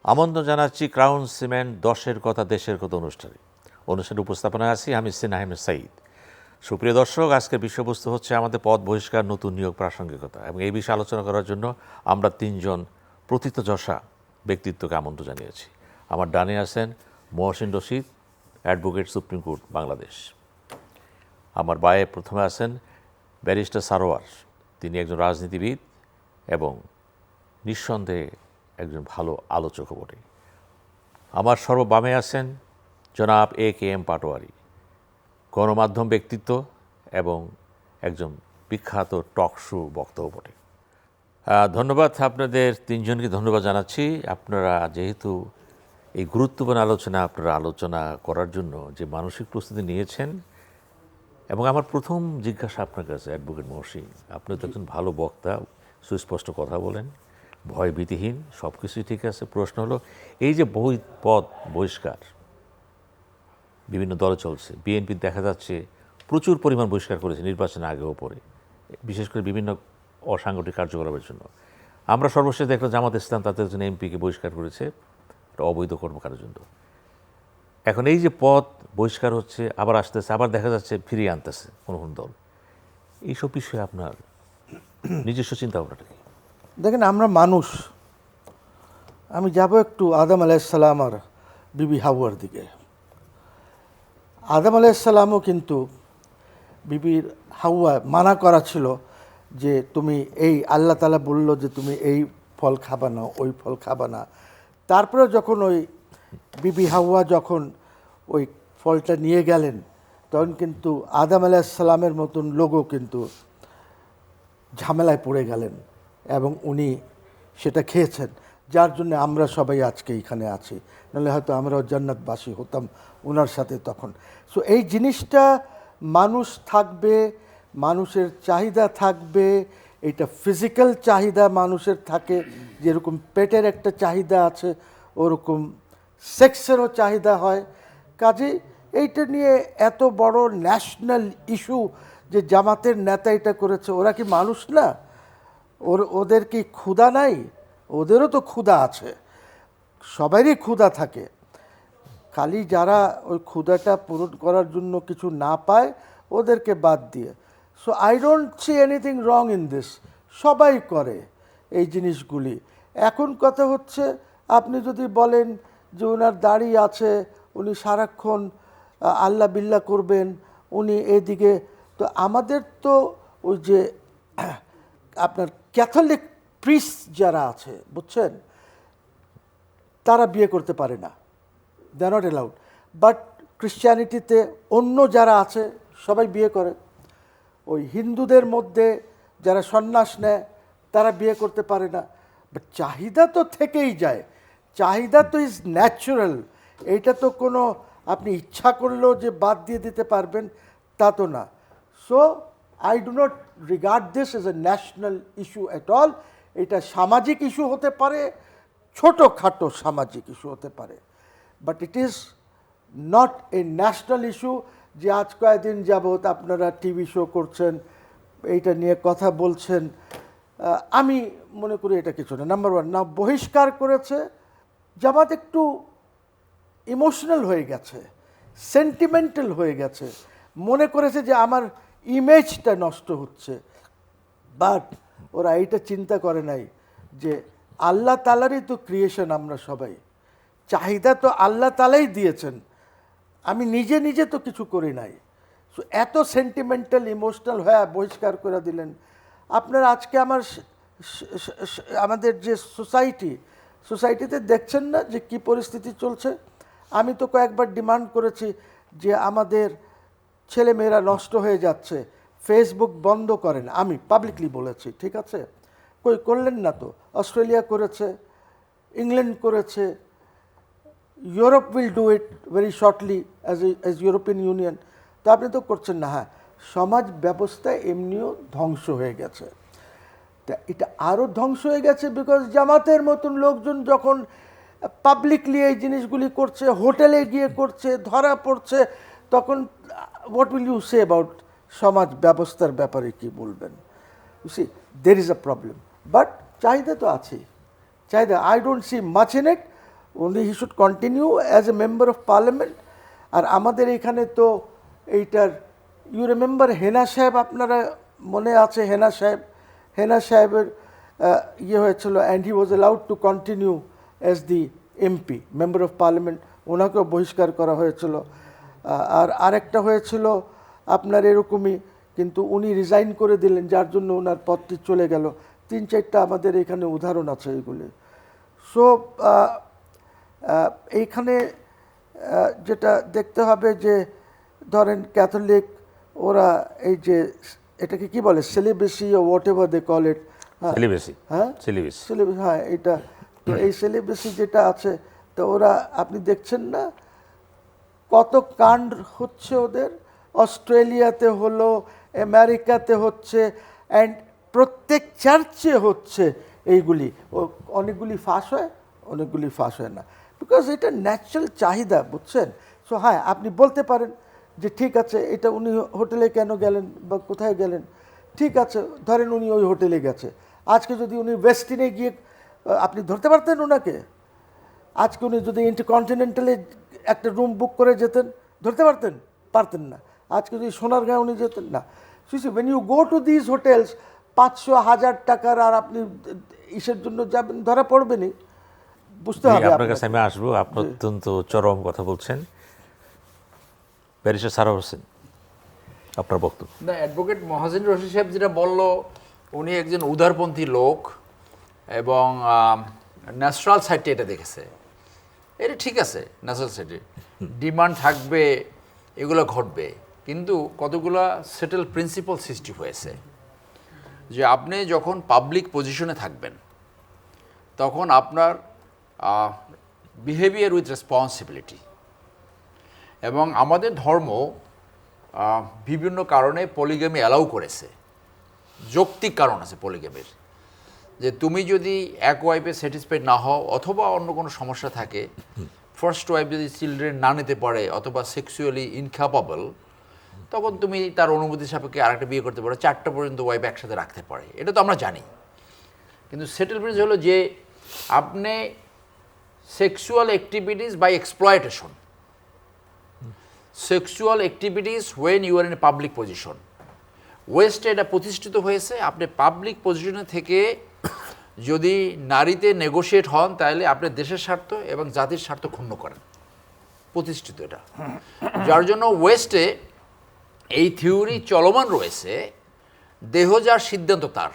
আমন্ত্রণ জানাচ্ছি crown cement 10-এর কথা দেশের কথা অনুষ্ঠানের উপস্থাপনায় আছি আমি সিন আহমেদ সাঈদ। সুপ্রিয় দর্শক, আজকের বিষয়বস্তু হচ্ছে আমাদের পদ বহিষ্কার, নতুন নিয়োগ প্রাসঙ্গিকতা, এবং এই বিষয়ে আলোচনা করার জন্য আমরা তিনজন প্রথিতযশা ব্যক্তিত্বকে আমন্ত্রণ জানিয়েছি। আমার ডানে আছেন Mohsin Rashid, advocate, supreme court Bangladesh. আমার বায়ে প্রথমে আছেন ব্যারিস্টার সারোয়ার, তিনি একজন রাজনীতিবিদ এবং নিঃসন্দেহে একজন ভালো আলোচকও বটে। আমার সর্ববামে আছেন জনাব A.K.M. পাটোয়ারি, গণমাধ্যম ব্যক্তিত্ব এবং একজন বিখ্যাত টক শো বক্তাও বটে। ধন্যবাদ, আপনাদের তিনজনকে ধন্যবাদ জানাচ্ছি। আপনারা যেহেতু এই গুরুত্বপূর্ণ আলোচনা করার জন্য যে মানসিক প্রস্তুতি নিয়েছেন, এবং আমার প্রথম জিজ্ঞাসা আপনার কাছে অ্যাডভোকেট মহসিন, আপনি তো একজন ভালো বক্তা, সুস্পষ্ট কথা বলেন, ভয়ভীতিহীন, সব কিছুই ঠিক আছে। প্রশ্ন হলো, এই যে পদ বহিষ্কার বিভিন্ন দলে চলছে, বিএনপি দেখা যাচ্ছে প্রচুর পরিমাণ বহিষ্কার করেছে নির্বাচনের আগেও পরে, বিশেষ করে বিভিন্ন অসাংগঠনিক কার্যকলাপের জন্য। আমরা সর্বশেষ দেখলাম জামাত ইসলাম তাদের একজন এমপিকে বহিষ্কার করেছে অবৈধ কর্মকাণ্ডের জন্য। এখন এই যে পদ বহিষ্কার হচ্ছে, আবার আসতেছে, আবার দেখা যাচ্ছে ফিরিয়ে আনতেছে কোনো দল, এইসব বিষয়ে আপনার নিজস্ব চিন্তা ভাবনাটা কি? দেখেন, আমরা মানুষ। আমি যাব একটু আদম আলাইসাল্লাম আর বিবি হাওয়ার দিকে। আদম আলাইসাল্লামও কিন্তু বিবির হাওয়া মানা করা ছিল যে তুমি এই, আল্লাহ তাআলা বলল যে তুমি এই ফল খাবা না, ওই ফল খাবা না। তারপরে যখন ওই বিবি হাওয়া যখন ওই ফলটা নিয়ে গেলেন, তখন কিন্তু আদম আলাইসাল্লামের মতন লোকও কিন্তু ঝামেলায় পড়ে গেলেন এবং উনি সেটা খেয়েছেন, যার জন্য আমরা সবাই আজকে এখানে আছি। নাহলে হয়তো আমরাও জান্নাতবাসী হতাম ওনার সাথে তখন। সো এই জিনিসটা মানুষ থাকবে, মানুষের চাহিদা থাকবে, এটা ফিজিক্যাল চাহিদা মানুষের থাকে, যেরকম পেটের একটা চাহিদা আছে ওরকম সেক্সেরও চাহিদা হয়। কাজেই এইটা নিয়ে এত বড় ন্যাশনাল ইস্যু যে জামাতের নেতা এটা করেছে, ওরা কি মানুষ না? ওদের কি ক্ষুধা নাই? ওদেরও তো ক্ষুধা আছে, সবারই ক্ষুধা থাকে। খালি যারা ওই ক্ষুধাটা পূরণ করার জন্য কিছু না পায় ওদেরকে বাদ দিয়ে। So I don't see anything wrong in this. সবাই করে এই জিনিসগুলি। এখন কথা হচ্ছে, আপনি যদি বলেন যে ওনার দাড়ি আছে, উনি সারাক্ষণ আল্লাহ বিল্লাহ করবেন, উনি এদিকে, তো আমাদের তো ওই যে আপনার ক্যাথলিক প্রিস্ট যারা আছে, বুঝছেন, তারা বিয়ে করতে পারে না, দে আর নট অ্যালাউড। বাট ক্রিশ্চিয়ানিটিতে অন্য যারা আছে সবাই বিয়ে করে। ওই হিন্দুদের মধ্যে যারা সন্ন্যাস নেয় তারা বিয়ে করতে পারে না। বাট চাহিদা তো থেকেই যায়, চাহিদা তো ইজ ন্যাচুরাল। এইটা তো কোনো আপনি ইচ্ছা করলেও যে বাদ দিয়ে দিতে পারবেন তা তো না। So I do not regard this as a national issue at all. এটা সামাজিক ইস্যু হতে পারে, ছোটোখাটো সামাজিক ইস্যু হতে পারে, but it is not a national issue. যে আজ কয়েকদিন যাবৎ আপনারা টিভি শো করছেন, এইটা নিয়ে কথা বলছেন, আমি মনে করি এটা কিছু না। নাম্বার ওয়ান, না বহিষ্কার করেছে, জামাত একটু ইমোশনাল হয়ে গেছে, সেন্টিমেন্টাল হয়ে গেছে, মনে করেছে যে আমার ইমেজটা নষ্ট হচ্ছে। বাট ওরা এইটা চিন্তা করে নাই যে আল্লাহ তাআলারই তো ক্রিয়েশন, আমরা সবাই, চাহিদা তো আল্লাহ তাআলাই দিয়েছেন, আমি নিজে নিজে তো কিছু করি নাই। সো এত সেন্টিমেন্টাল ইমোশনাল হয়ে বহিষ্কার করে দিলেন। আপনারা আজকে আমাদের যে সোসাইটিতে দেখছেন না যে কি পরিস্থিতি চলছে। আমি তো কয়েকবার ডিমান্ড করেছি যে আমাদের ছেলেমেয়েরা নষ্ট হয়ে যাচ্ছে, ফেসবুক বন্ধ করেন, আমি পাবলিকলি বলেছি, ঠিক আছে, কই করলেন না তো। অস্ট্রেলিয়া করেছে, ইংল্যান্ড করেছে, Europe will do it very shortly as European union. তো আপনি তো করছেন না। হ্যাঁ, সমাজ ব্যবস্থা এমনিও ধ্বংস হয়ে গেছে। তা এটা আরও ধ্বংস হয়ে গেছে বিকজ জামাতের মতন লোকজন যখন পাবলিকলি এই জিনিসগুলি করছে, হোটেলে গিয়ে করছে, ধরা পড়ছে, তখন what will you say about সমাজ ব্যবস্থার ব্যাপারে কি বলবেন? You see, there is a problem. But চাহিদা তো আছে, চাহিদা, I don't see much in it. উনি he should continue as a member of parliament. আর আমাদের এখানে তো এইটার ইউ রিমেম্বার হেনা সাহেব, আপনারা মনে আছে হেনা সাহেবের ইয়ে হয়েছিল, and he was allowed to continue as the MP member of parliament, ওনাকেও বহিষ্কার করা হয়েছিল। আর আরেকটা হয়েছিল আপনার এরকমই, কিন্তু উনি রিজাইন করে দিলেন, যার জন্য ওনার পদটি চলে গেল। 3-4টা আমাদের এখানে উদাহরণ আছে এগুলি। সো এইখানে যেটা দেখতে হবে যে ধরেন ক্যাথলিক ওরা এই যে এটাকে কি বলে সেলিবেসি ও whatever they call it, celibacy, হ্যাঁ সেলিবেসি, হ্যাঁ এটা তো এই সেলিবেসি যেটা আছে, তো ওরা আপনি দেখছেন না কত কাণ্ড হচ্ছে ওদের, অস্ট্রেলিয়াতে হলো, আমেরিকাতে হচ্ছে, অ্যান্ড প্রত্যেক চার্চে হচ্ছে এইগুলি। অনেকগুলি ফাঁস হয়, অনেকগুলি ফাঁস হয় না, বিকজ এটা ন্যাচারাল চাহিদা, বুঝছেন। সো হ্যাঁ, আপনি বলতে পারেন যে ঠিক আছে এটা উনি হোটেলে কেন গেলেন বা কোথায় গেলেন, ঠিক আছে ধরেন উনি ওই হোটেলে গেছে, আজকে যদি উনি ওয়েস্টিনে গিয়ে আপনি ধরতে পারতেন ওনাকে? আজকে উনি যদি ইন্টারকন্টিনেন্টালে একটা রুম বুক করে যেতেন, ধরতে পারতেন? পারতেন না। আজকে যদি সোনারগাঁয়ে উনি যেতেন না। সুসি when you go to this hotels 500,000 টাকার, আর আপনি ইসের জন্য যাবেন, ধরা পড়বেনই, বুঝতে হবে আপনার কাছে আমি আসবো। আপনি অত্যন্ত চরম কথা বলছেন। ব্যারিস্টার সারোয়ার হোসেন, আপনার বক্তব্য। না, অ্যাডভোকেট মহাজেন রশিদ সাহেব যেটা বললো, উনি একজন উদারপন্থী লোক এবং ন্যাচারাল সাইডে এটা দেখেছে। এটা ঠিক আছে, ন্যাচারাল সাইডে ডিমান্ড থাকবে, এগুলো ঘটবে, কিন্তু কতগুলো সেটেল প্রিন্সিপাল সৃষ্টি হয়েছে যে আপনি যখন পাবলিক পজিশনে থাকবেন তখন আপনার বিহেভিয়ার উইথ রেসপন্সিবিলিটি, এবং আমাদের ধর্ম বিভিন্ন কারণে পলিগামি অ্যালাউ করেছে। যৌক্তিক কারণ আছে পলিগামির, যে তুমি যদি এক ওয়াইফে স্যাটিসফাইড না হও অথবা অন্য কোনো সমস্যা থাকে, ফার্স্ট ওয়াইফ যদি চিলড্রেন না নিতে পারে অথবা সেক্সুয়ালি ইনক্যাপাবল, তখন তুমি তার অনুমতি সাপেক্ষে আরেকটা বিয়ে করতে পারো, 4টা পর্যন্ত ওয়াইফ একসাথে রাখতে পারে। এটা তো আমরা জানি। কিন্তু সেটেলমেন্ট হলো যে আপনি sexual activities by exploitation, sexual activities when you are in a public position, ওয়েস্টে এটা প্রতিষ্ঠিত হয়েছে। আপনি পাবলিক পজিশনে থেকে যদি নারীতে নেগোশিয়েট হন, তাহলে আপনি দেশের স্বার্থ এবং জাতির স্বার্থ ক্ষুণ্ণ করেন, প্রতিষ্ঠিত এটা। যার জন্য ওয়েস্টে এই থিওরি চলমান রয়েছে, দেহ যার সিদ্ধান্ত তার।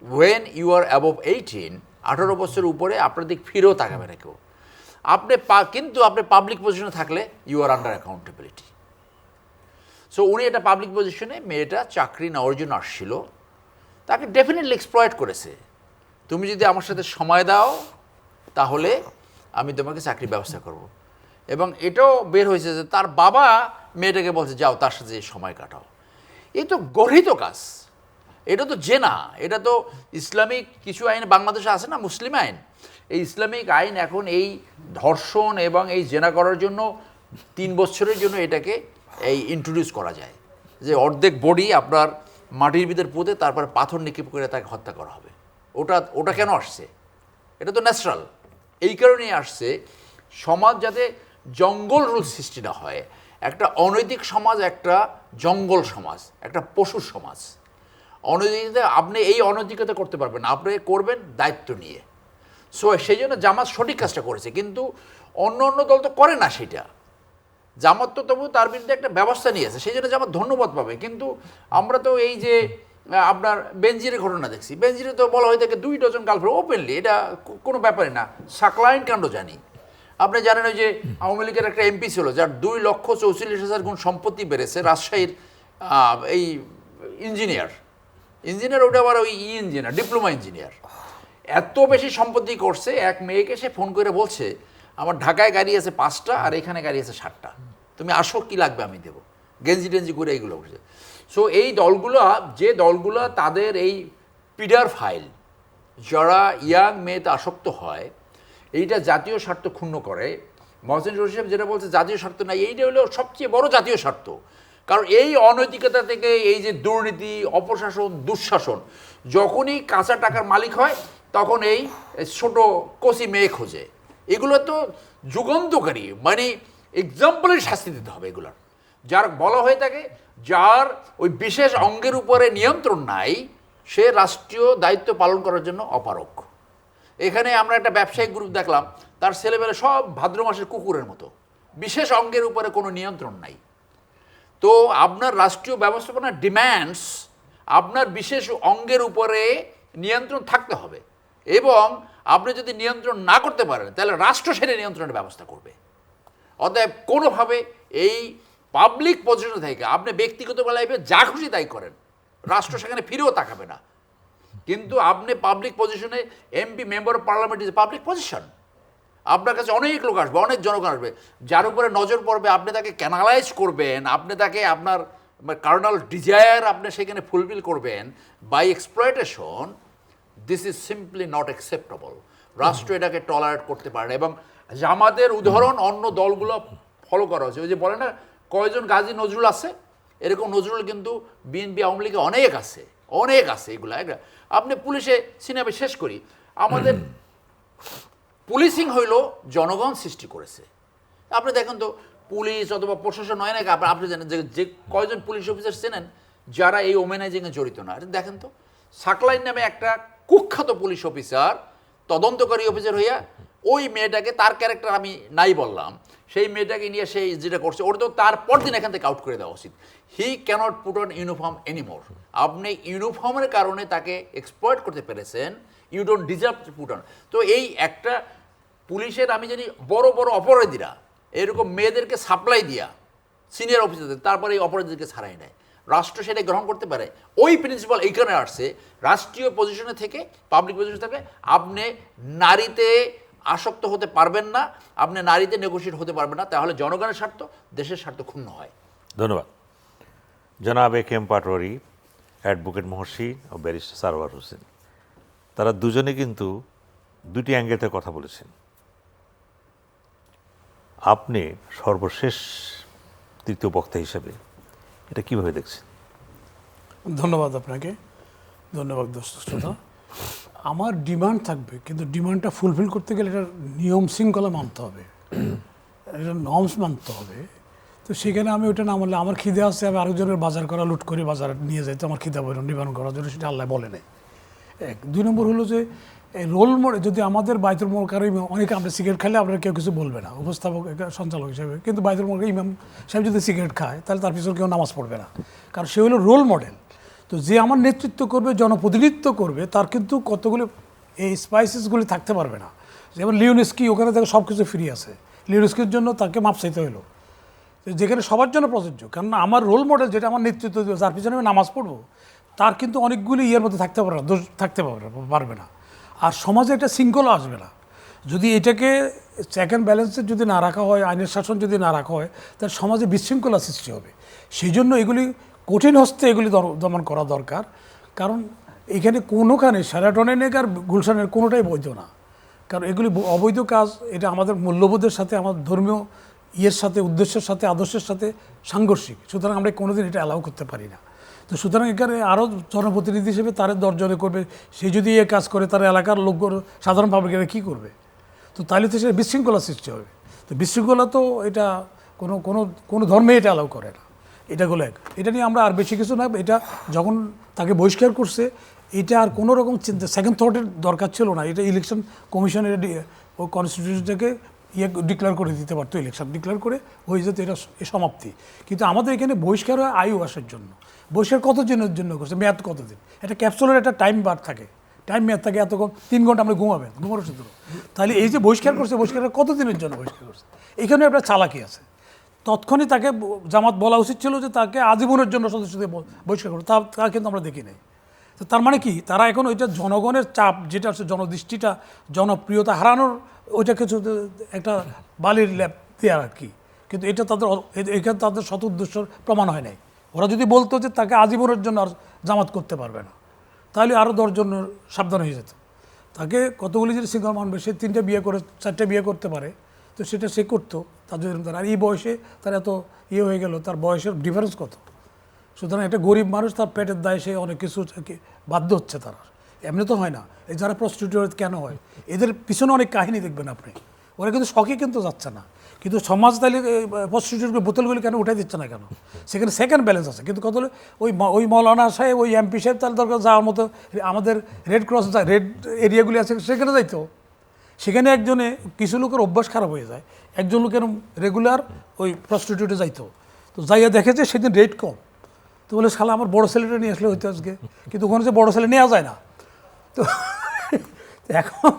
ওয়েন ইউ আর অ্যাবভ 18, 18 বছরের উপরে আপনার দিক ফিরেও তাকাবে না কেউ। আপনি কিন্তু আপনি পাবলিক পজিশনে থাকলে you are under accountability. So উনি এটা পাবলিক পজিশনে, মেয়েটা চাকরি নেওয়ার জন্য আসছিল, তাকে ডেফিনেটলি এক্সপ্লয়েট করেছে। তুমি যদি আমার সাথে সময় দাও তাহলে আমি তোমাকে চাকরির ব্যবস্থা করব। এবং এটাও বের হয়েছে যে তার বাবা মেয়েটাকে বলছে যাও তার সাথে সময় কাটাও। এই তো গর্হিত কাজ, এটা তো জেনা। এটা তো ইসলামিক কিছু আইন বাংলাদেশে আছে না, মুসলিম আইন। এই ইসলামিক আইন এখন এই ধর্ষণ এবং এই জেনা করার জন্য 3 বছরের জন্য এটাকে এই ইন্ট্রোডিউস করা যায়, যে অর্ধেক বডি আপনার মাটির ভিতর পুঁতে তারপর পাথর নিক্ষেপ করে তাকে হত্যা করা হবে। ওটা কেন আসছে? এটা তো ন্যাচারাল। এই কারণেই আসছে সমাজ যাতে জঙ্গল রুল সৃষ্টি না হয়। একটা অনৈতিক সমাজ একটা জঙ্গল সমাজ, একটা পশুর সমাজ। অনৈতিকতা আপনি এই অনৈতিকতা করতে পারবেন না, আপনি করবেন দায়িত্ব নিয়ে। সো সেই জন্য জামাত সঠিক কাজটা করেছে, কিন্তু অন্য অন্য দল তো করে না সেটা। জামাত তো তবু তার বিরুদ্ধে একটা ব্যবস্থা নিয়েছে, সেই জন্য জামাত ধন্যবাদ পাবে। কিন্তু আমরা তো এই যে আপনার বেনজিরের ঘটনা দেখছি, বেনজিরে তো বলা হয়ে থাকে 2 ডজন গার্লফ্রেন্ড ওপেনলি, এটা কোনো ব্যাপারই না। সাকলাইন কাণ্ড জানি, আপনি জানেন ওই যে আওয়ামী লীগের একটা এমপি ছিল যার 2,44,000 গুণ সম্পত্তি বেড়েছে, রাজশাহীর এই ইঞ্জিনিয়ার, ওটা আবার ওই ইঞ্জিনিয়ার, ডিপ্লোমা ইঞ্জিনিয়ার, এত বেশি সম্পত্তি করছে। এক মেয়েকে সে ফোন করে বলছে আমার ঢাকায় গাড়ি আছে 5টা আর এখানে গাড়ি আছে 7টা, তুমি আসো, কি লাগবে আমি দেবো, গেঞ্জি টেঞ্জি করে এইগুলো করছে। সো এই দলগুলো তাদের এই পিডার ফাইল, যারা ইয়াং মেয়েতে আসক্ত হয়, এইটা জাতীয় স্বার্থ ক্ষুণ্ণ করে। মহসিন রশিদ সাহেব যেটা বলছে জাতীয় স্বার্থ নাই, এইটা হলো সবচেয়ে বড় জাতীয় স্বার্থ। কারণ এই অনৈতিকতা থেকে এই যে দুর্নীতি, অপশাসন, দুঃশাসন, যখনই কাঁচা টাকার মালিক হয় তখন এই ছোট কচি মেয়ে খোঁজে, এগুলো তো যুগান্তকারী, মানে এক্সাম্পলের শাস্তি দিতে হবে এগুলোর। যার বলা হয়ে থাকে যার ওই বিশেষ অঙ্গের উপরে নিয়ন্ত্রণ নাই সে রাষ্ট্রীয় দায়িত্ব পালন করার জন্য অপারগ। এখানে আমরা একটা ব্যবসায়িক গ্রুপ দেখলাম, তার ছেলেমেলে সব ভাদ্র মাসের কুকুরের মতো, বিশেষ অঙ্গের উপরে কোনো নিয়ন্ত্রণ নাই। তো আপনার রাষ্ট্রীয় ব্যবস্থাপনা ডিম্যান্ডস আপনার বিশেষ অঙ্গের উপরে নিয়ন্ত্রণ থাকতে হবে, এবং আপনি যদি নিয়ন্ত্রণ না করতে পারেন তাহলে রাষ্ট্র সেটা নিয়ন্ত্রণের ব্যবস্থা করবে। অতএব কোনোভাবে এই পাবলিক পজিশন থেকে আপনি ব্যক্তিগত লাইফে যা খুশি তাই করেন, রাষ্ট্র সেখানে ফিরেও তাকাবে না। কিন্তু আপনি পাবলিক পজিশনে MP, member of parliament is public position. আপনার কাছে অনেক লোক আসবে, অনেক জনগণ আসবে, যার উপরে নজর পড়বে, আপনি তাকে ক্যানালাইজ করবেন, আপনি তাকে আপনার কার্নাল ডিজায়ার আপনি সেখানে ফুলফিল করবেন by exploitation. This is simply not acceptable. রাষ্ট্র এটাকে টলারেট করতে পারে না, এবং জামাতের উদাহরণ অন্য দলগুলো ফলো করা হচ্ছে। ওই যে বলে না কয়জন গাজী নজরুল আছে, এরকম নজরুল কিন্তু বিএনপি আওয়ামী লীগে অনেক আছে, অনেক আছে। এগুলো আপনি পুলিশে সিনেমা শেষ করি, আমাদের পুলিশিং হইল জনগণ সৃষ্টি করেছে। আপনি দেখেন তো পুলিশ অথবা প্রশাসন হয় না, আপনি জানেন যে কয়জন পুলিশ অফিসার চেনেন যারা এই ওমেনাইজিংয়ে জড়িত না? দেখেন তো, সাকলাইন নামে একটা কুখ্যাত পুলিশ অফিসার, তদন্তকারী অফিসার হইয়া ওই মেয়েটাকে, তার ক্যারেক্টার আমি নাই বললাম, সেই মেয়েটাকে নিয়ে সেই যেটা করছে ওটা তো তার পরদিন এখান থেকে আউট করে দেওয়া উচিত। He can't put on uniform anymore. আপনি ইউনিফর্মের কারণে তাকে এক্সপ্লয়েট করতে পেরেছেন, you don't deserve to put on. তো এই একটা পুলিশের আমি জানি বড় বড় অপরাধীরা এরকম মেয়েদেরকে সাপ্লাই দিয়া সিনিয়র অফিসারদের, তারপরে এই অপরাধীদেরকে ছাড়াই নেয়। রাষ্ট্র সেটা গ্রহণ করতে পারে। ওই প্রিন্সিপাল এইখানে আসছে, রাষ্ট্রীয় পজিশনে থেকে, পাবলিক পজিশনে থেকে আপনি নারীতে আসক্ত হতে পারবেন না, আপনি নারীতে নেগোশিয়েট হতে পারবেন না, তাহলে জনগণের স্বার্থ, দেশের স্বার্থ ক্ষুণ্ণ হয়। ধন্যবাদ। জনাব এ কে এম পাটোয়ারি, অ্যাডভোকেট মহর্ষি ও ব্যারিস্টার সারওয়ার হোসেন, তারা দুজনে কিন্তু দুটি অ্যাঙ্গেলতে কথা বলেছেন। আপনি সর্বশেষ তৃতীয় বক্তা হিসেবে এটা কিভাবে দেখছেন? ধন্যবাদ আপনাকে, ধন্যবাদ দর্শক শ্রোতা। আমার ডিমান্ড থাকবে, কিন্তু ডিমান্ডটা ফুলফিল করতে গেলে এটা নিয়ম শৃঙ্খলা মানতে হবে, এটা নর্মস মানতে হবে। তো সেখানে আমি ওটা না মানলে আমার খিদে আসছে, আমি আরেকজনের বাজার করা, লুট করে বাজার নিয়ে যাই, তো আমার খিদে নিবারণ করার জন্য, সেটা আল্লাহ বলে নেই। এক, দুই নম্বর হলো যে এই রোল মডেল, যদি আমাদের বাইতুল মোকাররমে অনেকে, আমরা সিগারেট খেলে আমরা কেউ কিছু বলবে না, উপস্থাপক সঞ্চালক হিসেবে, কিন্তু বাইতুল মোকাররমে ইমাম সাহেব যদি সিগারেট খায় তাহলে তার পিছনে কেউ নামাজ পড়বে না, কারণ সে হলো রোল মডেল। তো যে আমার নেতৃত্ব করবে, জনপ্রতিনিধিত্ব করবে, তার কিন্তু কতগুলো এই স্পাইসেসগুলি থাকতে পারবে না। যেমন লিওনেস্কি, ওখানে থেকে সব কিছু ফ্রি আছে, লিওনেস্কির জন্য তাকে মাপ চাইতে হলো, যেখানে সবার জন্য প্রযোজ্য। কারণ আমার রোল মডেল যেটা আমার নেতৃত্ব দেবে, যার পিছনে আমি নামাজ পড়বো, তার কিন্তু অনেকগুলি ইয়ের মধ্যে থাকতে পারবে না, দোষ থাকতে পারবে না। আর সমাজে একটা শৃঙ্খলা আসবে না যদি এটাকে চেক অ্যান্ড ব্যালেন্সে যদি না রাখা হয়, আইনের শাসন যদি না রাখা হয়, তাহলে সমাজে বিশৃঙ্খলা সৃষ্টি হবে। সেই জন্য এগুলি কঠিন হস্তে এগুলি দমন করা দরকার। কারণ এখানে কোনোখানে সেরাটনের আর গুলশানের কোনোটাই বৈধ না, কারণ এগুলি অবৈধ কাজ। এটা আমাদের মূল্যবোধের সাথে, আমাদের ধর্মীয় ইয়ের সাথে, উদ্দেশ্যের সাথে, আদর্শের সাথে সাংঘর্ষিক। সুতরাং আমরা কোনোদিন এটা অ্যালাউ করতে পারি না। তো সুতরাং এখানে আরও জনপ্রতিনিধি হিসেবে তার দর্জনে করবে, সে যদি এ কাজ করে তার এলাকার লোকগুলো, সাধারণ পাবলিকেরা কী করবে? তো তাহলে তো সে বিশৃঙ্খলা সৃষ্টি হবে। তো বিশৃঙ্খলা তো এটা কোনো ধর্মে এটা অ্যালাউ করে না। এটাগুলো এটা নিয়ে আমরা আর বেশি কিছু না। এটা যখন তাকে বহিষ্কার করছে, এটা আর কোনো রকম চিন্তা, সেকেন্ড থটের দরকার ছিল না। এটা ইলেকশন কমিশনের ও কনস্টিটিউশনটাকে ডিক্লেয়ার করে দিতে পারতো, ইলেকশন ডিক্লেয়ার করে হয়ে যেত, এটা সমাপ্তি। কিন্তু আমাদের এখানে বহিষ্কার হয় আয়ু আসার জন্য। বহিষ্কার কত দিনের জন্য করছে? মেয়াদ কতদিন? একটা ক্যাপসুলের একটা টাইম বার থাকে, টাইম মেয়াদ থাকে এতক্ষণ, 3 ঘন্টা আমরা ঘুমানোর সূত্র। তাহলে এই যে বহিষ্কার করছে, বহিষ্কারটা কত দিনের জন্য বহিষ্কার করছে? এখানে একটা চালাকি আছে। তৎক্ষণই তাকে জামাত বলা উচিত ছিল যে তাকে আজীবনের জন্য সদস্যদের বহিষ্কার করো, তা কিন্তু আমরা দেখি নাই। তো তার মানে কি, তারা এখন ওইটা জনগণের চাপ, যেটা হচ্ছে জনদৃষ্টিটা, জনপ্রিয়তা হারানোর, ওইটা কিছু একটা বালির ল্যাপ দেওয়ার আর কি। কিন্তু এটা এখানে তাদের শত উদ্দেশ্য প্রমাণ হয় নাই। ওরা যদি বলতো যে তাকে আজীবনের জন্য আর জামাত করতে পারবে না, তাহলে আরও 10 জন সাবধান হয়ে যেত। তাকে কতগুলি যদি সিঙ্গল মানবে, সে 3টে বিয়ে করে 4টে বিয়ে করতে পারে, তো সেটা সে করতো। তার যদি আর এই বয়সে তার এত ইয়ে হয়ে গেল, তার বয়সের ডিফারেন্স কত? সুতরাং একটা গরিব মানুষ, তার পেটের দায়ে সে অনেক কিছু বাধ্য হচ্ছে। তারা এমনি তো হয় না। এই যারা প্রস্টিটিউট কেন হয়, এদের পিছনে অনেক কাহিনী দেখবেন আপনি। ওরা কিন্তু শখে কিন্তু যাচ্ছে না, কিন্তু সমাজ তাহলে প্রস্টিটিউটের বোতলগুলি কেন উঠে দিচ্ছে না কেন? সেখানে সেকেন্ড ব্যালেন্স আছে, কিন্তু কত হলে ওই মৌলানা সাহেব, ওই এমপি সাহেব তার দরকার যাওয়ার মতো আমাদের রেড ক্রস রেড এরিয়াগুলি আছে সেখানে যাইতো। সেখানে একজনে কিছু লোকের অভ্যাস খারাপ হয়ে যায়, একজন লোকের রেগুলার ওই প্রস্টিটিউটে যাইতো, তো যাইয়া দেখেছে সেদিন রেট কম, তো বলে শালা আমার বড় ছেলেটা নিয়ে আসলে হইতো আজকে, কিন্তু ওখানে যে বড় ছেলে নেওয়া যায় না। তো এখন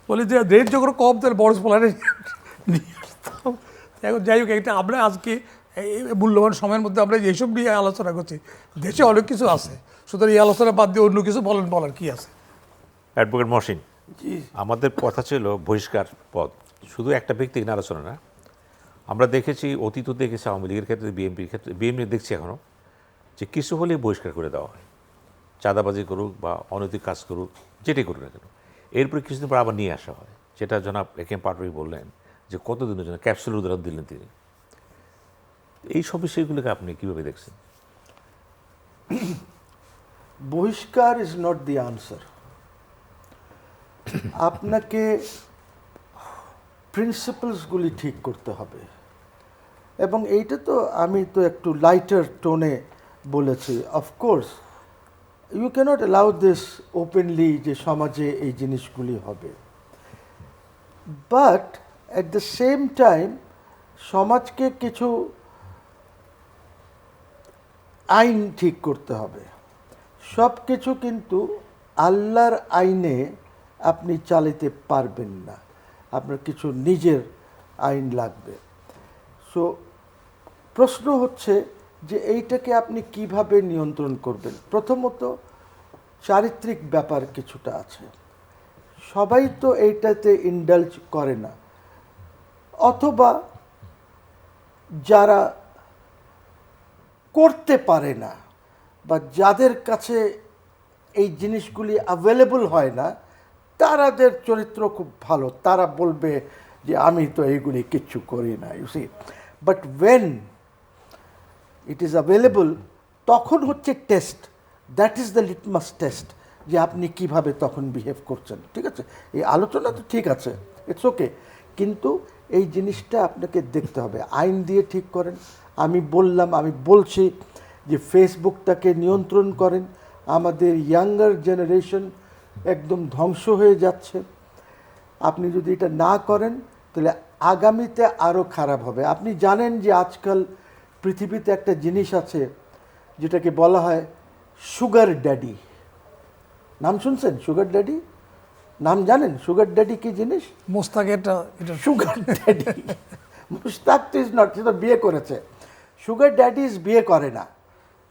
বলে যে রেট যখন কম তাহলে বড় প্লানে নিয়ে আসতাম। এখন যাই হোক, এটা আমরা আজকে এই মূল্যবান সময়ের মধ্যে আমরা এইসব নিয়ে আলোচনা করছি, দেশে অনেক কিছু আছে, সুতরাং এই আলোচনা বাদ দিয়ে অন্য কিছু বলার কি আছে? অ্যাডভোকেট মহসিন, আমাদের কথা ছিল বহিষ্কার পদ, শুধু একটা ব্যক্তি নিয়ে আলোচনা না। আমরা দেখেছি, অতীত দেখেছি আওয়ামী লীগের ক্ষেত্রে, বিএনপির ক্ষেত্রে, বিএনপি দেখছি এখনও, যে কিছু হলেই বহিষ্কার করে দেওয়া হয়, চাঁদাবাজি করুক বা অনৈতিক কাজ করুক, যেটাই করুক না কেন, এরপরে কিছুদিন পর আবার নিয়ে আসা হয়, যেটা জনাব একেএম পাটোয়ারি বললেন যে কতদিনের জন্য ক্যাপসুল উদাহরণ দিলেন তিনি। এই সব বিষয়গুলোকে আপনি কীভাবে দেখছেন? বহিষ্কার ইজ নট দি আনসার। আপনাকে প্রিন্সিপালসগুলি ঠিক করতে হবে, এবং এইটা তো আমি তো একটু লাইটার টোনে বলেছি। Of course you cannot allow this openly যে সমাজে এই জিনিসগুলি হবে, but at the same time সমাজকে কিছু আইন ঠিক করতে হবে। সব কিছু কিন্তু আল্লাহর আইনে আপনি চালাতে পারবেন না, আপনার কিছু নিজের আইন লাগবে। সো প্রশ্ন হচ্ছে যে এইটাকে আপনি কিভাবে নিয়ন্ত্রণ করবেন। প্রথমত চারিত্রিক ব্যাপার কিছুটা আছে, সবাই তো এইটাতে ইন্ডালজ করে না, অথবা যারা করতে পারে না বা যাদের কাছে এই জিনিসগুলি অ্যাভেলেবল হয় না, তাদের চরিত্র খুব ভালো, তারা বলবে যে আমি তো এইগুলি কিচ্ছু করি না, you see. But when it is available, তখন হচ্ছে test, that is the litmus test, যে আপনি কিভাবে তখন বিহেভ করছেন। ঠিক আছে, এই আলোচনা তো ঠিক আছে, ইটস ওকে, কিন্তু এই জিনিসটা আপনাকে দেখতে হবে, আইন দিয়ে ঠিক করেন। আমি বলছি যে ফেসবুকটাকে নিয়ন্ত্রণ করেন, আমাদের ইয়াঙ্গার জেনারেশন একদম ধ্বংস হয়ে যাচ্ছে। আপনি যদি এটা না করেন তাহলে আগামীতে আরও খারাপ হবে। আপনি জানেন যে আজকাল পৃথিবীতে একটা জিনিস আছে যেটাকে বলা হয় সুগার ড্যাডি। নাম শুনছেন সুগার ড্যাডি? নাম জানেন সুগার ড্যাডি কি জিনিস? মোস্তাক এটা সুগার ড্যাডি, মুস্তাক তো ইজ নট, সে তো বিয়ে করেছে। সুগার ড্যাডিজ বিয়ে করে না।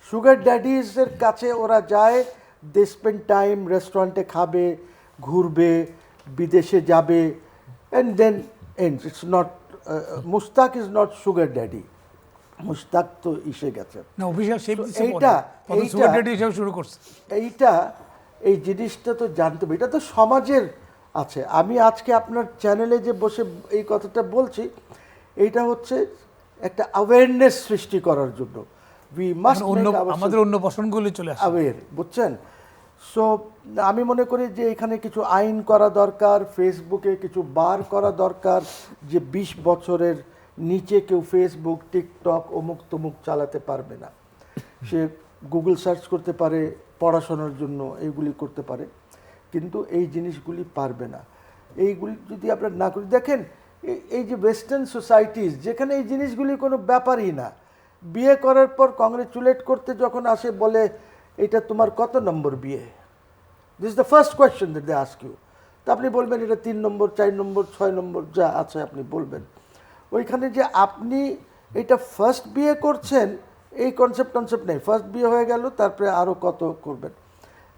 সুগার ড্যাডিজের কাছে ওরা যায়, দে স্পেন্ড টাইম, রেস্টুরেন্টে খাবে, ঘুরবে, বিদেশে যাবে, and then ends. It's not, Mushtaq is not sugar daddy. Mushtaq তো এসে গেছে না অফিশিয়াল শেপ দিচ্ছে, এইটা ডেটি হিসেবে শুরু করছে। এই জিনিসটা তো জানতে হবে, এটা তো সমাজের আছে। আমি আজকে আপনার চ্যানেলে যে বসে এই কথাটা বলছি, এইটা হচ্ছে একটা অ্যাওয়ারনেস সৃষ্টি করার জন্য। উই মাস্ট আমাদের অন্য পছন্দগুলি চলে আসে অ্যাওয়ার, বুঝছেন? সো আমি মনে করি যে এখানে কিছু আইন করা দরকার, ফেসবুকে কিছু বার করা দরকার, যে 20 বছরের নিচে কেউ ফেসবুক, টিকটক, অমুক তমুক চালাতে পারবে না। সে গুগল সার্চ করতে পারে, পড়াশোনার জন্য এইগুলি করতে পারে, কিন্তু এই জিনিসগুলি পারবে না। এইগুলি যদি আপনারা না করি, দেখেন এই যে ওয়েস্টার্ন সোসাইটিস, যেখানে এই জিনিসগুলি কোনো ব্যাপারই না, বিয়ে করার পর কংগ্রেচুলেট করতে যখন আসে, বলে এটা তোমার কত নম্বর বিয়ে? This is the first question that they ask you. তো আপনি বলবেন এটা 3 নম্বর, 4 নম্বর, 6 নম্বর, যা আছে আপনি বলবেন। ওইখানে যে আপনি এটা ফার্স্ট বিয়ে করছেন এই কনসেপ্ট নেই, ফার্স্ট বিয়ে হয়ে গেল তারপরে আরও কত করবেন।